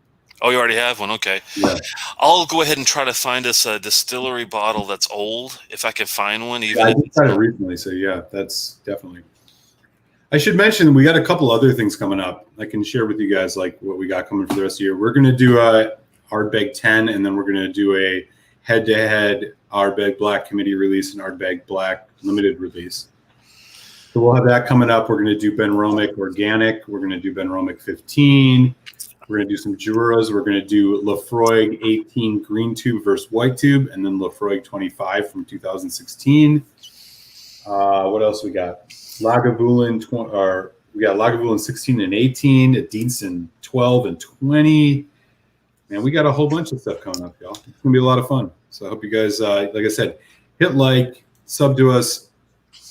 Oh, you already have one? Okay. Yeah. I'll go ahead and try to find us a distillery bottle that's old, if I can find one. I did try it recently, so yeah, that's definitely. I should mention we got a couple other things coming up. I can share with you guys like what we got coming for the rest of the year. We're going to do a Ardbeg 10, and then we're going to do a head-to-head Ardbeg Black Committee release and Ardbeg Black Limited release. So we'll have that coming up. We're going to do Ben Romick Organic. We're going to do Ben Romick 15. We're going to do some Juras. We're going to do Lafroig 18 Green Tube versus White Tube, and then Lafroig 25 from 2016. What else we got? Lagavulin, we got Lagavulin 16 and 18, Edinson 12 and 20. Man, we got a whole bunch of stuff coming up, y'all. It's going to be a lot of fun. So I hope you guys, like I said, hit like, sub to us.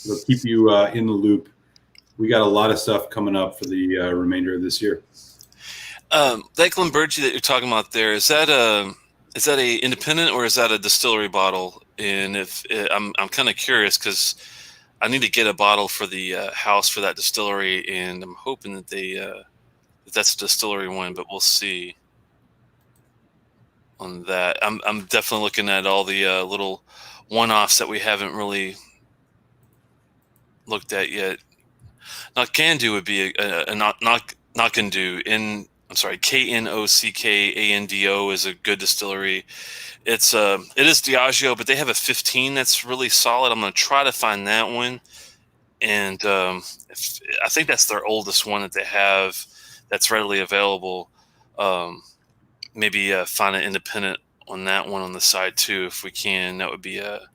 It'll keep you in the loop. We got a lot of stuff coming up for the remainder of this year. That Glenburgie that you're talking about there, is that a independent or is that a distillery bottle? And if I'm kind of curious because I need to get a bottle for the house for that distillery, and I'm hoping that that's a distillery one, but we'll see on that. I'm definitely looking at all the little one-offs that we haven't really looked at yet. Knockandu would be Knockandu. I'm sorry, Knockando is a good distillery. It is Diageo, but they have a 15 that's really solid. I'm going to try to find that one, and I think that's their oldest one that they have that's readily available. Maybe find an independent on that one on the side too, if we can. That would be a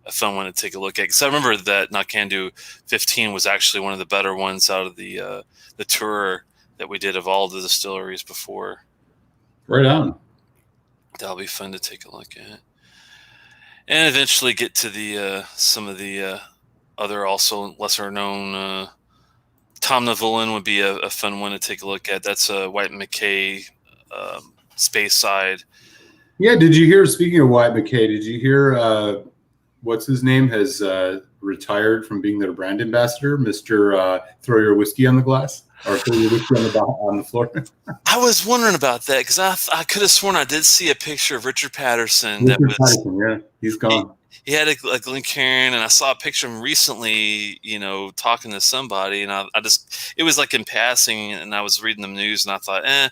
fun one to take a look at. Because I remember that Knockandu 15 was actually one of the better ones out of the tour that we did of all the distilleries before. Right on. That'll be fun to take a look at, and eventually get to the some of the other also lesser known. Tom Navullin would be a fun one to take a look at. That's a White McKay Space Side. Yeah, did you hear? Speaking of White McKay, did you hear? What's his name has retired from being their brand ambassador, Mr. Throw Your Whiskey on the Glass. Or throw your whiskey on the floor. I was wondering about that because I could have sworn I did see a picture of Richard Patterson. Yeah, he's gone. He had a Kilkerran, and I saw a picture of him recently, talking to somebody, and it was like in passing, and I was reading the news, and I thought, I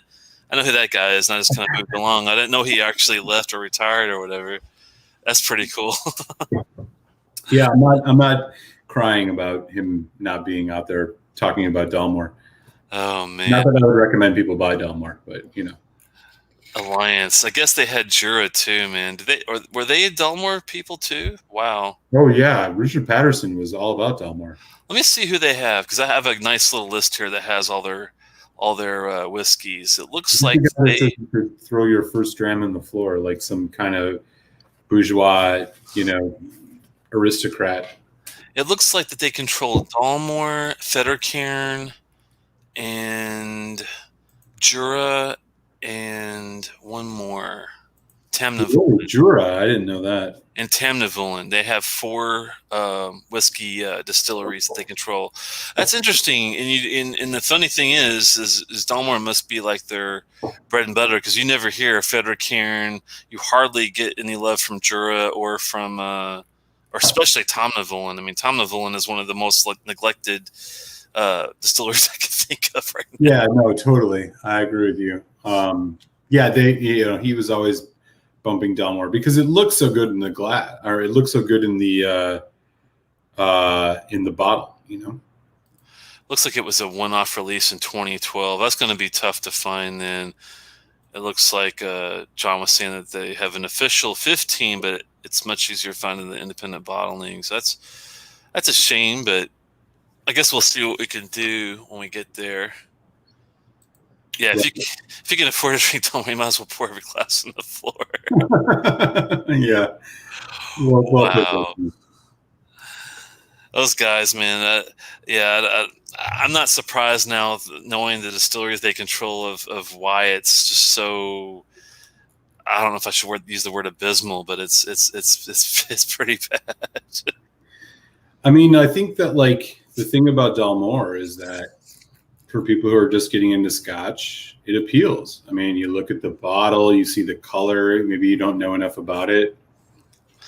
know who that guy is, and I just kind of moved along. I didn't know he actually left or retired or whatever. That's pretty cool. Yeah, I'm not crying about him not being out there talking about Dalmore. Oh man! Not that I would recommend people buy Dalmore, but Alliance. I guess they had Jura too, man. Were they Dalmore people too? Wow. Oh yeah, Richard Patterson was all about Dalmore. Let me see who they have, because I have a nice little list here that has all their whiskeys. It looks like they could throw your first dram in the floor like some kind of bourgeois, aristocrat. It looks like that they control Dalmore, Fettercairn, and Jura, and one more, Tamnavalan. Really, Jura, I didn't know that. And Tamnavalan. They have 4 whiskey distilleries that they control. That's interesting. And the funny thing is Dalmore must be like their bread and butter, because you never hear of Fettercairn. You hardly get any love from Jura or from, or especially Tamnavalan. I mean, Tamnavalan is one of the most neglected distilleries I can think of right now. Yeah, no, totally. I agree with you. Yeah, he was always bumping Dalmore because it looks so good in the glass, or it looks so good in the bottle, Looks like it was a one-off release in 2012. That's going to be tough to find then. It looks like John was saying that they have an official 15, but it's much easier finding the independent bottlings. That's a shame, but I guess we'll see what we can do when we get there. Yeah, if you can afford to drink Dalmore, you might as well pour every glass on the floor. Yeah. Wow. Those guys, man. I'm not surprised now, knowing the distilleries they control, of why it's just so. I don't know if I should use the word abysmal, but it's pretty bad. I mean, I think that the thing about Dalmore is that for people who are just getting into Scotch, it appeals. I mean, you look at the bottle, you see the color, maybe you don't know enough about it.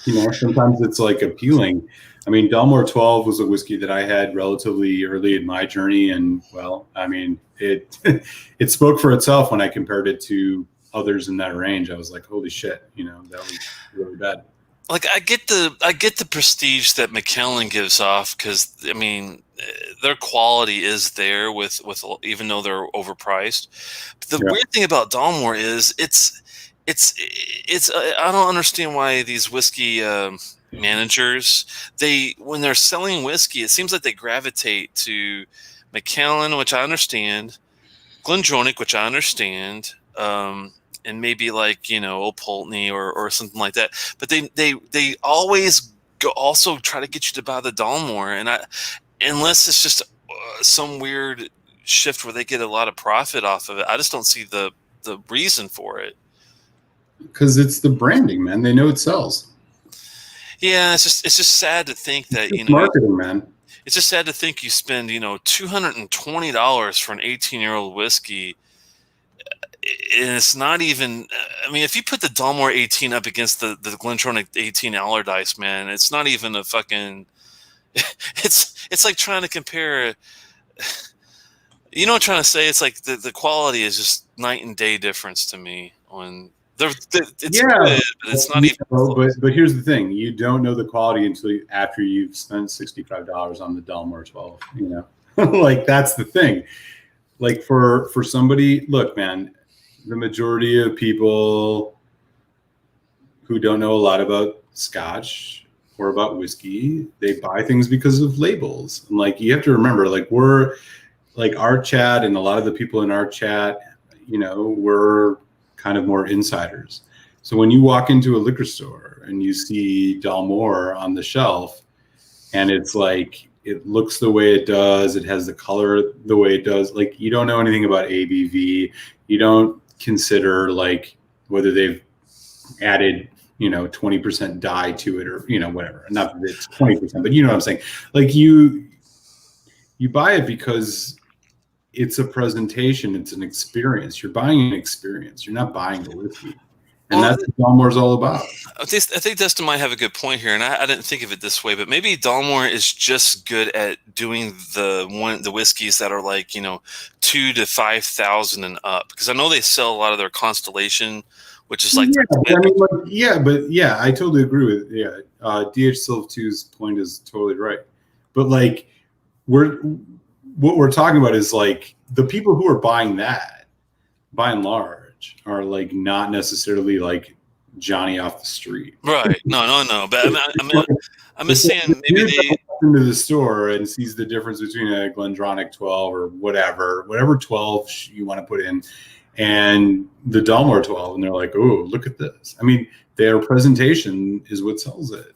Sometimes it's appealing. I mean, Dalmore 12 was a whiskey that I had relatively early in my journey. And well, I mean, it spoke for itself when I compared it to others in that range. I was like, holy shit, that was really bad. I get the prestige that Macallan gives off, because I mean, their quality is there with even though they're overpriced. But the weird thing about Dalmore is it's I don't understand why these whiskey managers, when they're selling whiskey, it seems like they gravitate to Macallan, which I understand, Glendronach, which I understand, and maybe Old Pulteney or something like that. But they always also try to get you to buy the Dalmore, and unless it's just some weird shift where they get a lot of profit off of it, I just don't see the reason for it. Because it's the branding, man. They know it sells. Yeah, it's just sad to think that marketing, man. It's just sad to think you spend $220 for an 18-year-old whiskey. And it's not even. I mean, if you put the Dalmore 18 up against the Glendronach 18 Allardyce, man, it's not even a fucking. It's like trying to compare. You know what I'm trying to say? It's like the quality is just night and day difference to me. It's good, but it's not even. But here's the thing: you don't know the quality until after you've spent $65 on the Dalmore 12. That's the thing. For somebody, look, man. The majority of people who don't know a lot about Scotch or about whiskey, they buy things because of labels. And you have to remember, we're our chat, and a lot of the people in our chat, we're kind of more insiders. So when you walk into a liquor store and you see Dalmore on the shelf, and it's it looks the way it does, it has the color the way it does, you don't know anything about ABV. You don't consider whether they've added 20% dye to it, or whatever. Not that it's 20%, but you know what I'm saying. You buy it because it's a presentation, it's an experience. You're buying an experience. You're not buying the whiskey. And that's what Dalmore's all about. I think Dustin might have a good point here, and I didn't think of it this way, but maybe Dalmore is just good at doing the whiskeys that are $2,000 to $5,000 and up, because I know they sell a lot of their Constellation, which is I totally agree with DH Silv 2's point is totally right, but what we're talking about is the people who are buying that, by and large, are not necessarily Johnny off the street. Right. No. But I'm just saying, maybe they into the store and sees the difference between a Glendronach 12 or whatever 12 you want to put in, and the Dalmore 12, and they're like, oh, look at this. I mean, their presentation is what sells it.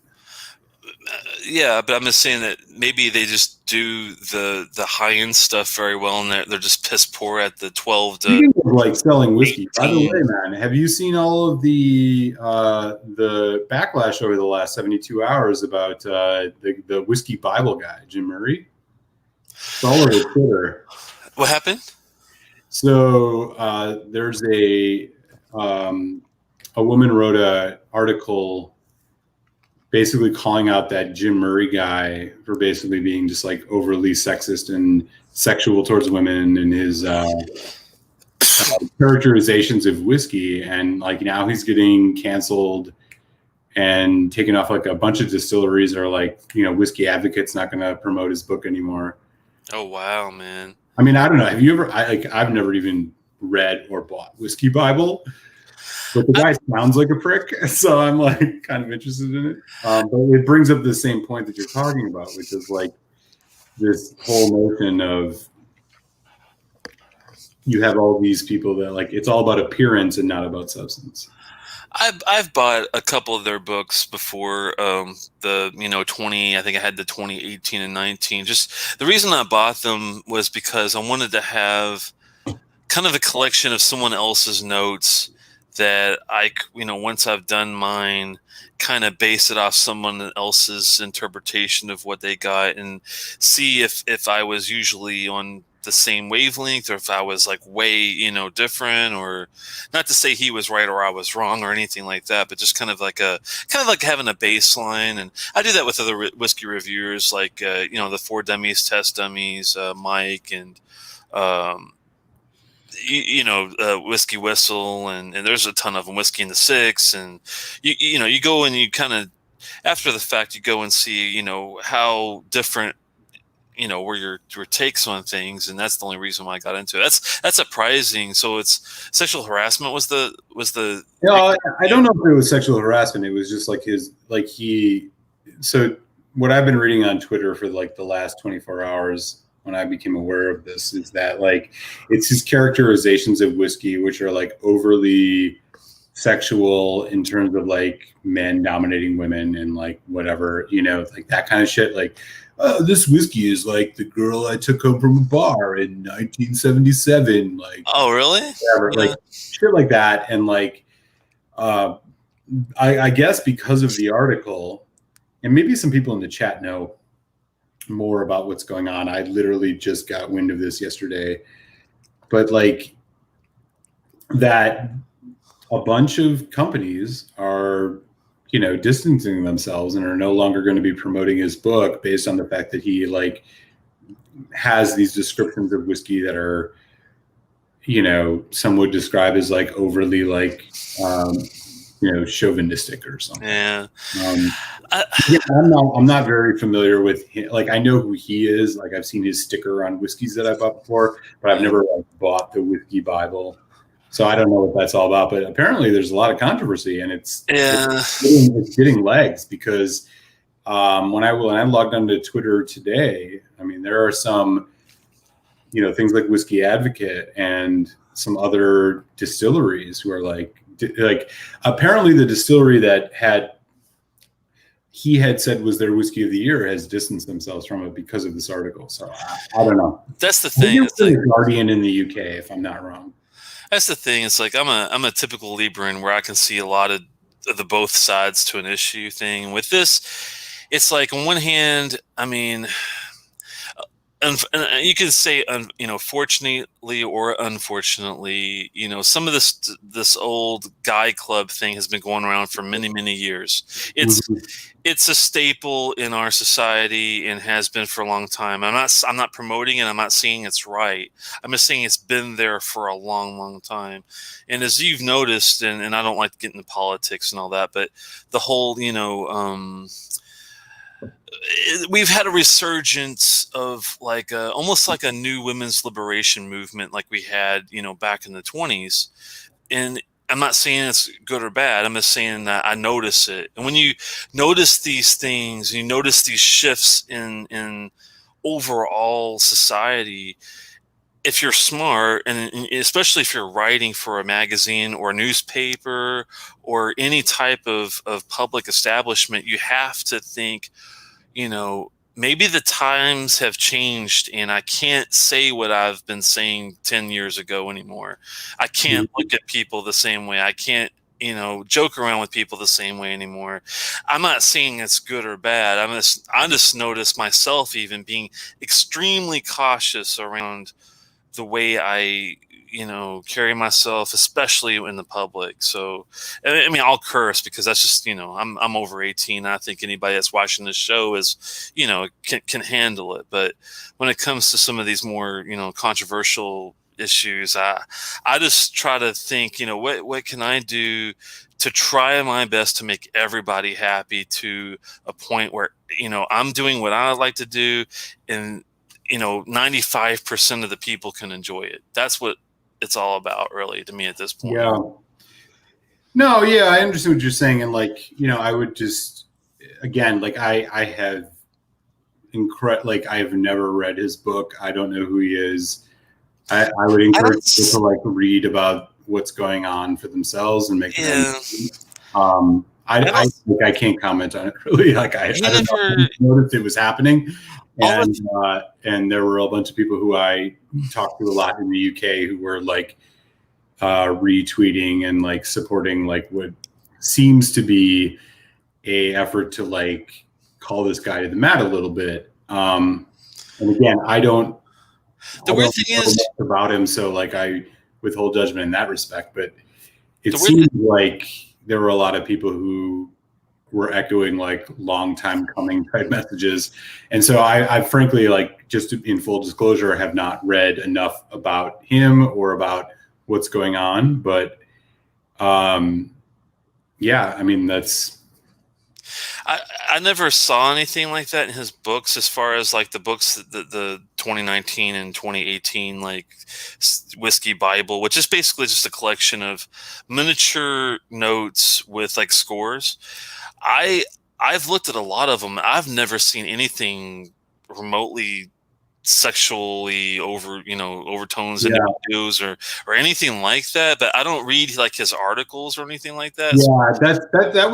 Yeah, but I'm just saying that maybe they just do the high end stuff very well, and they're just piss poor at the 12 to Speaking of like selling whiskey, by the way, 18. man, have you seen all of the backlash over the last 72 hours about the whiskey Bible guy, Jim Murray? It's all over Twitter. What happened? So there's a woman wrote an article basically calling out that Jim Murray guy for basically being just like overly sexist and sexual towards women and his characterizations of whiskey. And like now he's getting canceled and taken off. Like a bunch of distilleries are like, Whiskey Advocate's not going to promote his book anymore. Oh wow, man. I mean, I don't know. Have you ever? I've never even read or bought Whiskey Bible, but the guy sounds like a prick, so I'm like kind of interested in it. But it brings up the same point that you're talking about, which is like this whole notion of you have all these people that like it's all about appearance and not about substance. I've bought a couple of their books before, the 20, I think I had the 2018 and 19. Just the reason I bought them was because I wanted to have kind of a collection of someone else's notes that once I've done mine, kind of base it off someone else's interpretation of what they got and see if I was usually on the same wavelength or if I was like way, different, or not to say he was right or I was wrong or anything like that, but just kind of like having a baseline. And I do that with other whiskey reviewers, like, the Four Dummies, Test Dummies, Mike, and, Whiskey Whistle, and there's a ton of them, Whiskey in the Six. And, you go and you kind of, after the fact, you go and see, how different, where your takes on things, and that's the only reason why I got into it. That's surprising. So it's sexual harassment was the I don't know if it was sexual harassment. It was just like so what I've been reading on Twitter for like the last 24 hours when I became aware of this is that like it's his characterizations of whiskey, which are like overly sexual in terms of like men dominating women and like whatever, like that kind of shit. Like, oh, this whiskey is like the girl I took home from a bar in 1977. Like, oh, really? Whatever, yeah. Like shit like that. And like, I guess because of the article, and maybe some people in the chat know more about what's going on. I literally just got wind of this yesterday, but like that a bunch of companies are distancing themselves and are no longer going to be promoting his book based on the fact that he like has these descriptions of whiskey that are, some would describe as like overly like, chauvinistic or something. Yeah. I'm not very familiar with him. Like I know who he is. Like I've seen his sticker on whiskeys that I bought before, but I've never like bought the Whiskey Bible. So I don't know what that's all about, but apparently there's a lot of controversy, and it's getting legs because when I logged onto Twitter today, I mean there are some, things like Whiskey Advocate and some other distilleries who are like apparently the distillery that he had said was their whiskey of the year has distanced themselves from it because of this article. So I don't know. That's the thing. It's like Guardian in the UK, if I'm not wrong. That's the thing. It's like I'm a typical Libran where I can see a lot of the both sides to an issue thing. With this, it's like on one hand, I mean, and you can say, fortunately or unfortunately, some of this old guy club thing has been going around for many, many years. It's a staple in our society and has been for a long time. I'm not promoting it. I'm not saying it's right. I'm just saying it's been there for a long, long time. And as you've noticed, and I don't like to get into politics and all that, but the whole, we've had a resurgence of like almost like a new women's liberation movement like we had, back in the 20s. And I'm not saying it's good or bad. I'm just saying that I notice it. And when you notice these things, you notice these shifts in overall society, if you're smart, and especially if you're writing for a magazine or a newspaper or any type of public establishment, you have to think, maybe the times have changed and I can't say what I've been saying 10 years ago anymore. I can't look at people the same way. I can't, joke around with people the same way anymore. I'm not saying it's good or bad. I just noticed myself even being extremely cautious around the way I, carry myself, especially in the public. So, I mean, I'll curse because that's just, I'm over 18. I think anybody that's watching this show is, can handle it. But when it comes to some of these more, controversial issues, I just try to think, what can I do to try my best to make everybody happy to a point where, I'm doing what I like to do, and 95% of the people can enjoy it. That's what it's all about, really, to me at this point. Yeah. No, yeah, I understand what you're saying. And I would just, again, I have I have never read his book. I don't know who he is. I would encourage people to read about what's going on for themselves and make their own. I can't comment on it really. I noticed it was happening, and there were a bunch of people who I talked to a lot in the UK who were retweeting and supporting what seems to be a effort to call this guy to the mat a little bit. And again, I don't know about him, so I withhold judgment in that respect. But it seems like there were a lot of people who were echoing long time coming type messages. And so I frankly, just in full disclosure, have not read enough about him or about what's going on. But yeah, I mean, I never saw anything like that in his books, as far as the books, the 2019 and 2018 Whisky Bible, which is basically just a collection of miniature notes with scores. I've looked at a lot of them. I've never seen anything remotely sexually overtones in news or anything like that. But I don't read his articles or anything like that. Yeah, that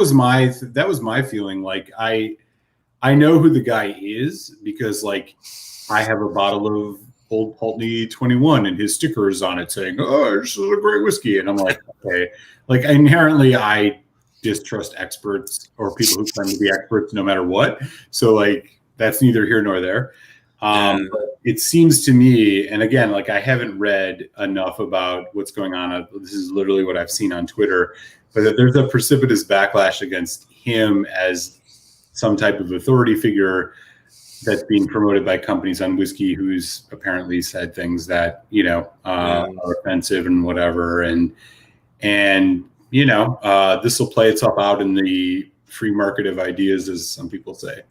was my feeling. I know who the guy is because I have a bottle of Old Pulteney 21 and his sticker is on it saying, "Oh, this is a great whiskey," and I'm like, okay, inherently I distrust experts or people who claim to be experts no matter what. So that's neither here nor there. But it seems to me, and again, I haven't read enough about what's going on. This is literally what I've seen on Twitter, but that there's a precipitous backlash against him as some type of authority figure that's being promoted by companies on whiskey, who's apparently said things that are offensive and whatever, and this will play itself out in the free market of ideas, as some people say.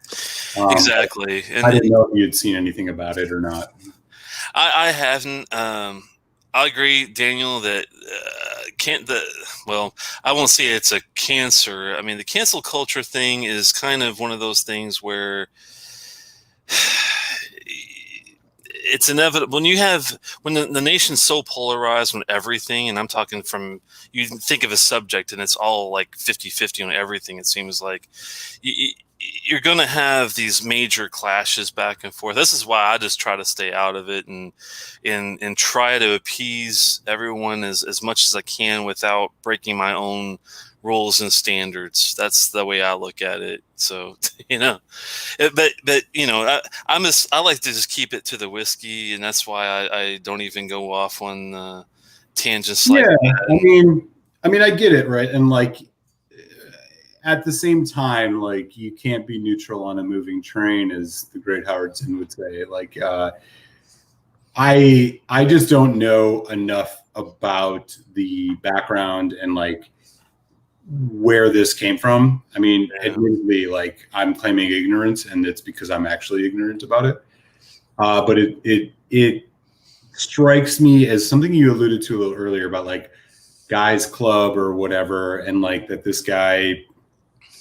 Exactly. And I didn't know if you had seen anything about it or not. I haven't. I agree, Daniel, that I won't say it's a cancer. I mean, the cancel culture thing is kind of one of those things where it's inevitable when the nation's so polarized on everything, and I'm talking from, you think of a subject and it's all 50-50 on everything. It seems like you're going to have these major clashes back and forth. This is why I just try to stay out of it and try to appease everyone as much as I can without breaking my own rules and standards. That's the way I look at it. So, I like to just keep it to the whiskey, and that's why I don't even go off on tangents like that. I mean, I get it, right? And at the same time, you can't be neutral on a moving train, as the great Howard Zinn would say. I just don't know enough about the background and where this came from. I mean, admittedly, I'm claiming ignorance, and it's because I'm actually ignorant about it. But it strikes me as something you alluded to a little earlier about Guy's Club or whatever, and that this guy,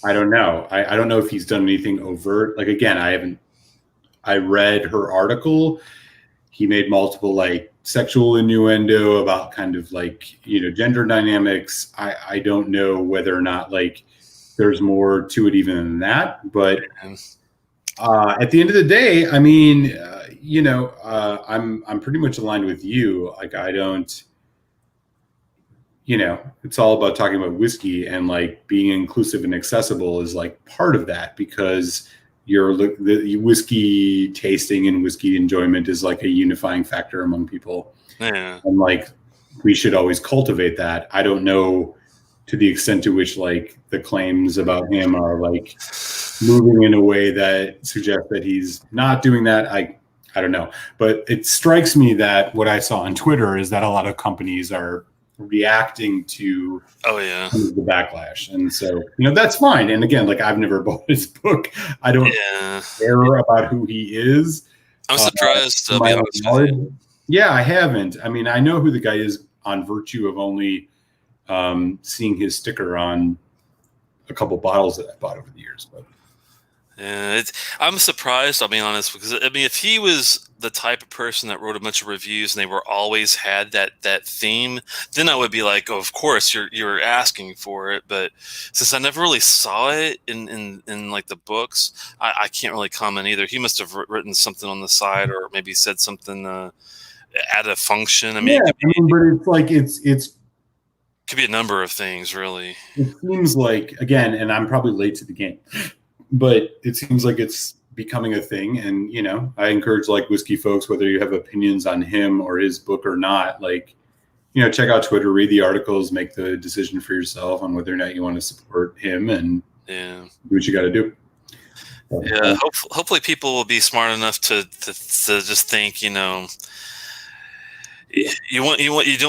I don't know. I don't know if he's done anything overt. Again, I read her article. He made multiple sexual innuendo about kind of gender dynamics. I don't know whether or not there's more to it even than that, but At the end of the day, I mean, I'm pretty much aligned with you. Like, I don't, it's all about talking about whiskey, and like being inclusive and accessible is like part of that, because the whiskey tasting and whiskey enjoyment is like a unifying factor among people. Yeah. And like, we should always cultivate that. I don't know to the extent to which like the claims about him are like moving in a way that suggests that he's not doing that. I don't know, but it strikes me that what I saw on Twitter is that a lot of companies are reacting to the backlash, and so that's fine. And again, like, I've never bought his book. I don't care about who he is. I'm surprised, to be honest with you. Yeah, I haven't. I mean, I know who the guy is on virtue of only seeing his sticker on a couple bottles that I bought over the years. But yeah, I'm surprised, I'll be honest, because I mean, if he was the type of person that wrote a bunch of reviews and they were always had that theme, then I would be like, oh, of course you're asking for it. But since I never really saw it in like the books, I can't really comment either. He must have written something on the side, or maybe said something at a function. I mean, yeah, but it's like it's could be a number of things, really. It seems like, again, and I'm probably late to the game, but it seems like it's becoming a thing. And I encourage like whiskey folks, whether you have opinions on him or his book or not, like, check out Twitter, read the articles, make the decision for yourself on whether or not you want to support him, and do what you got to do. Yeah, hopefully people will be smart enough to just think, you don't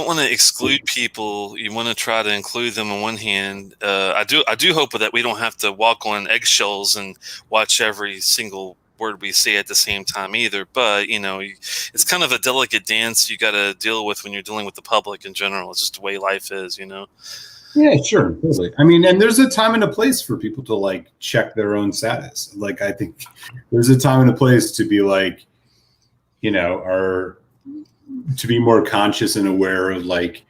want to exclude people. You want to try to include them on one hand. I do hope that we don't have to walk on eggshells and watch every single word we say at the same time either. But it's kind of a delicate dance you got to deal with when you're dealing with the public in general. It's just the way life is, Yeah, sure, totally. I mean, and there's a time and a place for people to like check their own status. Like, I think there's a time and a place to be like, to be more conscious and aware of like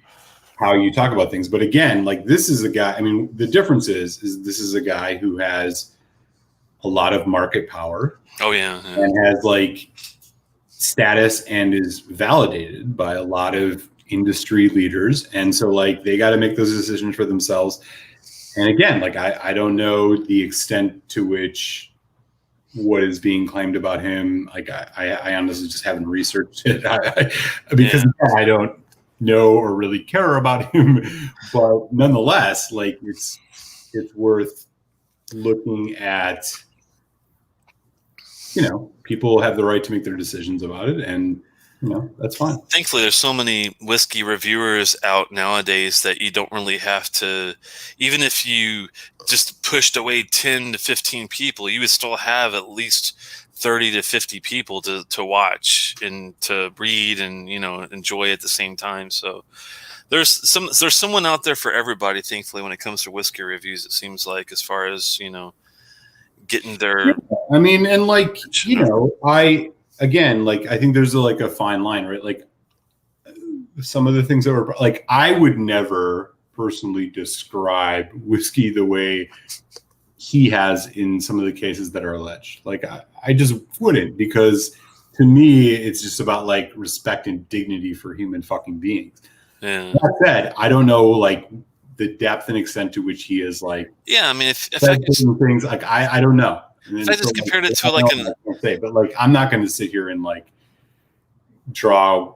how you talk about things. But again, like, this is a guy, I mean, the difference is this is a guy who has a lot of market power. Oh yeah. And has like status and is validated by a lot of industry leaders. And so like, they got to make those decisions for themselves. And again, like, I don't know the extent to which what is being claimed about him. Like, I honestly just haven't researched it because I don't know or really care about him. But nonetheless, like, it's worth looking at. People have the right to make their decisions about it, and that's fine. Thankfully, there's so many whiskey reviewers out nowadays that you don't really have to, even if you just pushed away 10 to 15 people, you would still have at least 30 to 50 people to watch and to read and, enjoy at the same time. So there's someone out there for everybody, thankfully, when it comes to whiskey reviews, it seems like, as far as, getting their... I mean, and like, I think there's a fine line, right? Like, some of the things that were like, I would never personally describe whiskey the way he has in some of the cases that are alleged. Like, I just wouldn't, because to me, it's just about like respect and dignity for human fucking beings. Yeah. That said, I don't know like the depth and extent to which he is like. Yeah, I mean, if I just, things like I don't know. If I just compared it to like I can't say, but like, I'm not going to sit here and like draw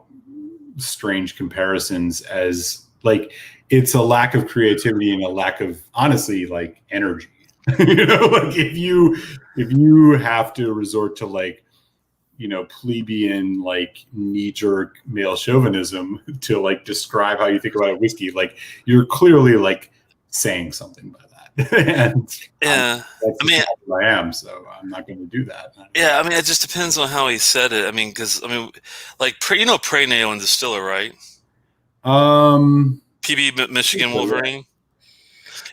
strange comparisons as like, it's a lack of creativity and a lack of, honestly, like, energy. Like, if you have to resort to like, plebeian, like, knee-jerk male chauvinism to like describe how you think about a whiskey, like, you're clearly like saying something by that. And yeah, I mean, I am, so I'm not going to do that. Yeah, I mean, it just depends on how he said it. I mean, because like, Prey Nail and Distiller, right? PB Michigan Wolverine.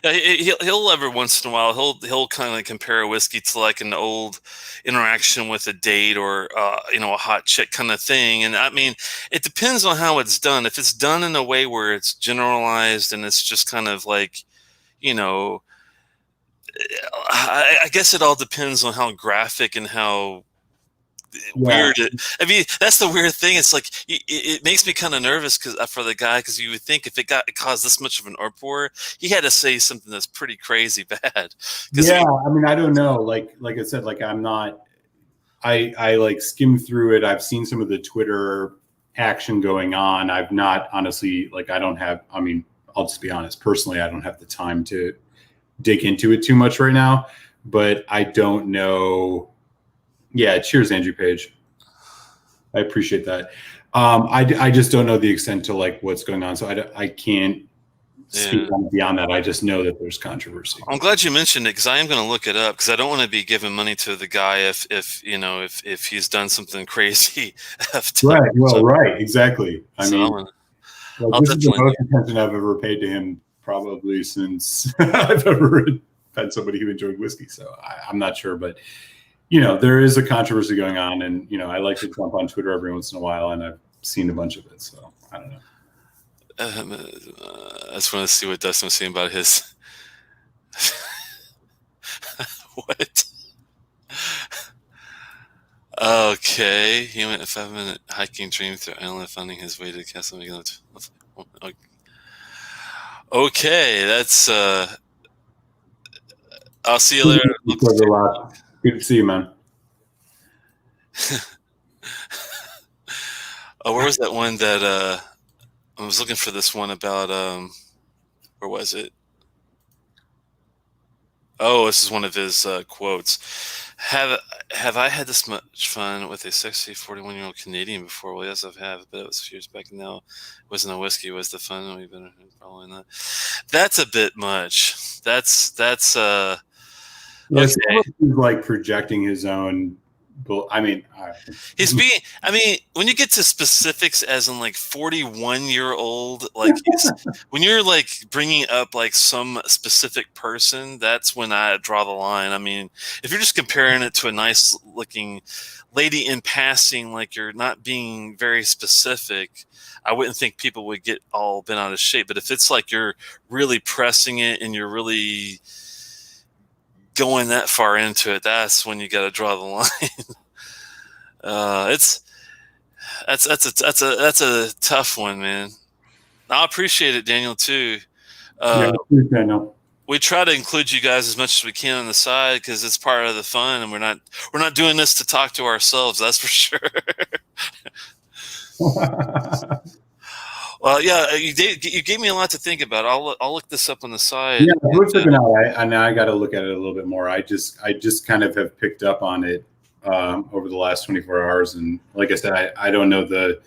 Yeah, he'll every once in a while he'll kind of compare a whiskey to like an old interaction with a date or a hot chick kind of thing. And I mean, it depends on how it's done. If it's done in a way where it's generalized and it's just kind of like, I guess it all depends on how graphic and how weird it. I mean, that's the weird thing. It's like it makes me kind of nervous for the guy, because you would think if it caused this much of an uproar, he had to say something that's pretty crazy bad. Yeah, I mean, I don't know. Like I said, like I'm not. I like skimmed through it. I've seen some of the Twitter action going on. I've not honestly, like, I don't have. I mean, I'll just be honest. Personally, I don't have the time to dig into it too much right now. But I don't know. Yeah, cheers, Andrew Page. I appreciate that. I just don't know the extent to like what's going on, so I can't speak on beyond that. I just know that there's controversy. I'm glad you mentioned it, because I am going to look it up, because I don't want to be giving money to the guy if he's done something crazy. Right. Well, right. Exactly. I mean, this is the most attention I've ever paid to him probably since I've ever had somebody who enjoyed whiskey. So I'm not sure, but there is a controversy going on, and I like to jump on Twitter every once in a while, and I've seen a bunch of it. So I don't know. I just want to see what Dustin was saying about his. What? Okay, he went a 5-minute hiking dream through Island, finding his way to the castle. Okay, that's. I'll see you later. Good to see you, man. Oh, where was that one that I was looking for? This one about where was it? Oh, this is one of his quotes. Have I had this much fun with a sexy 41-year-old Canadian before? Well, yes, I have, but it was a few years back now. It wasn't a whiskey, was the fun? We've been probably not. That's a bit much. That's okay. He's like projecting his own. I mean, when you get to specifics, as in like 41-year-old, like when you're like bringing up like some specific person, that's when I draw the line. I mean, if you're just comparing it to a nice looking lady in passing, like you're not being very specific, I wouldn't think people would get all bent out of shape. But if it's like you're really pressing it and you're really going that far into it, that's when you got to draw the line. That's a tough one, man. I appreciate it, Daniel, too. Daniel. We try to include you guys as much as we can on the side, because it's part of the fun, and we're not doing this to talk to ourselves. That's for sure. Well, yeah, you gave me a lot to think about. I'll look this up on the side. Yeah, we're checking out. I got to look at it a little bit more. I just kind of have picked up on it over the last 24 hours, and like I said, I don't know the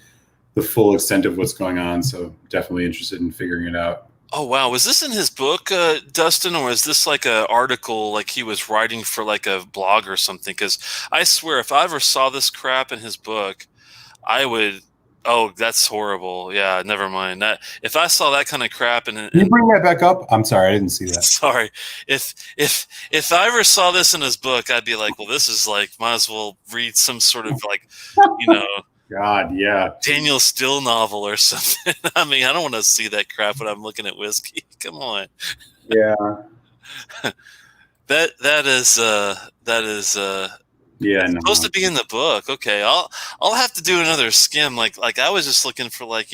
full extent of what's going on, so definitely interested in figuring it out. Oh wow, was this in his book, Dustin, or is this like an article like he was writing for like a blog or something? Because I swear, if I ever saw this crap in his book, I would. Oh, that's horrible. Yeah, never mind. That if I saw that kind of crap and can you bring that back up? I'm sorry, I didn't see that. Sorry. If I ever saw this in his book, I'd be like, well, this is like, might as well read some sort of like, God, yeah, Daniel Steele novel or something. I mean, I don't want to see that crap when I'm looking at whiskey. Come on. Yeah. that is yeah, it's supposed to be in the book. Okay, I'll have to do another skim. Like I was just looking for like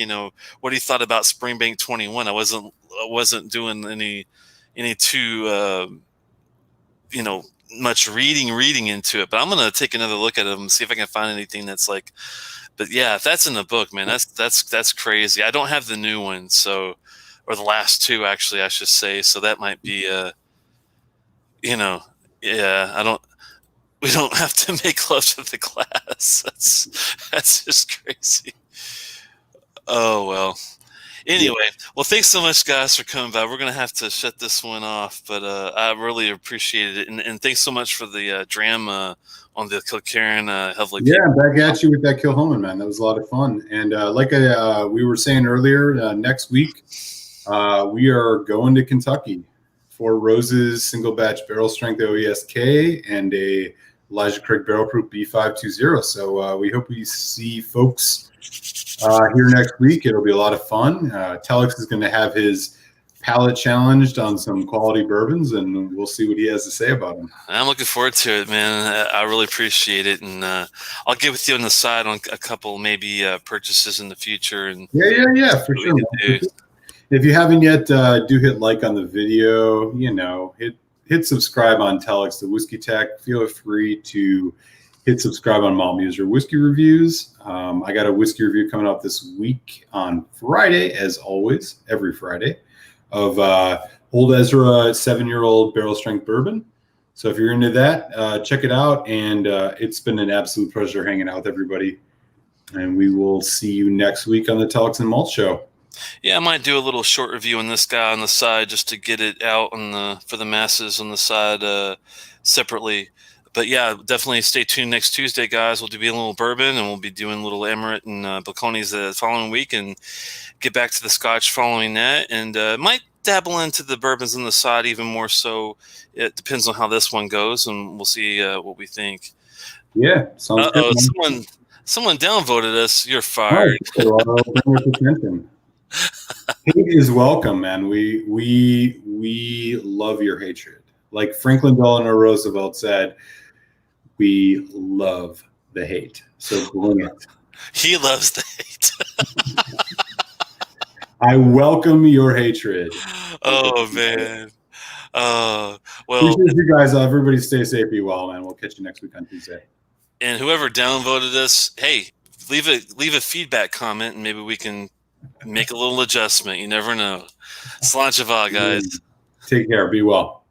what he thought about Springbank 21. I wasn't doing any too much reading into it. But I'm gonna take another look at it and see if I can find anything that's like. But yeah, if that's in the book, man, that's crazy. I don't have the new one, or the last two actually, I should say. So that might be I don't. We don't have to make love to the glass. That's just crazy. Oh, well. Anyway, well, thanks so much, guys, for coming by. We're going to have to shut this one off, but I really appreciated it. And thanks so much for the drama on the Kilkerran heavily. Yeah, back at you with that Kilchoman, man. That was a lot of fun. And like we were saying earlier, next week we are going to Kentucky. 4 Roses single batch barrel strength OESK and a Elijah Craig Barrel Proof B520. So we hope we see folks here next week. It'll be a lot of fun. Telex is going to have his palate challenged on some quality bourbons, and we'll see what he has to say about them. I'm looking forward to it, man. I really appreciate it, and I'll get with you on the side on a couple maybe purchases in the future. And yeah, for sure. If you haven't yet, do hit like on the video. Hit subscribe on Telex, the Whiskey Tech. Feel free to hit subscribe on Malt Muser Whiskey Reviews. I got a whiskey review coming out this week on Friday, as always, every Friday, of Old Ezra 7-year-old barrel strength bourbon. So if you're into that, check it out. And it's been an absolute pleasure hanging out with everybody. And we will see you next week on the Telex and Malt Show. Yeah, I might do a little short review on this guy on the side just to get it out for the masses on the side separately. But yeah, definitely stay tuned next Tuesday, guys. We'll be a little bourbon, and we'll be doing a little Emirate and Balcones the following week, and get back to the Scotch following that. And might dabble into the bourbons on the side even more so. It depends on how this one goes, and we'll see what we think. Yeah, sounds good. Someone downvoted us. You're fired. Oh, so bring it to attention. Hate is welcome, man. We love your hatred. Like Franklin Delano Roosevelt said, we love the hate. So bring it. He loves the hate. I welcome your hatred. Oh, man. Well, appreciate you guys. Everybody stay safe, be well, man. We'll catch you next week on Tuesday. And whoever downvoted us, hey, leave a feedback comment, and maybe we can make a little adjustment. You never know. Sláinte, guys. Take care. Be well.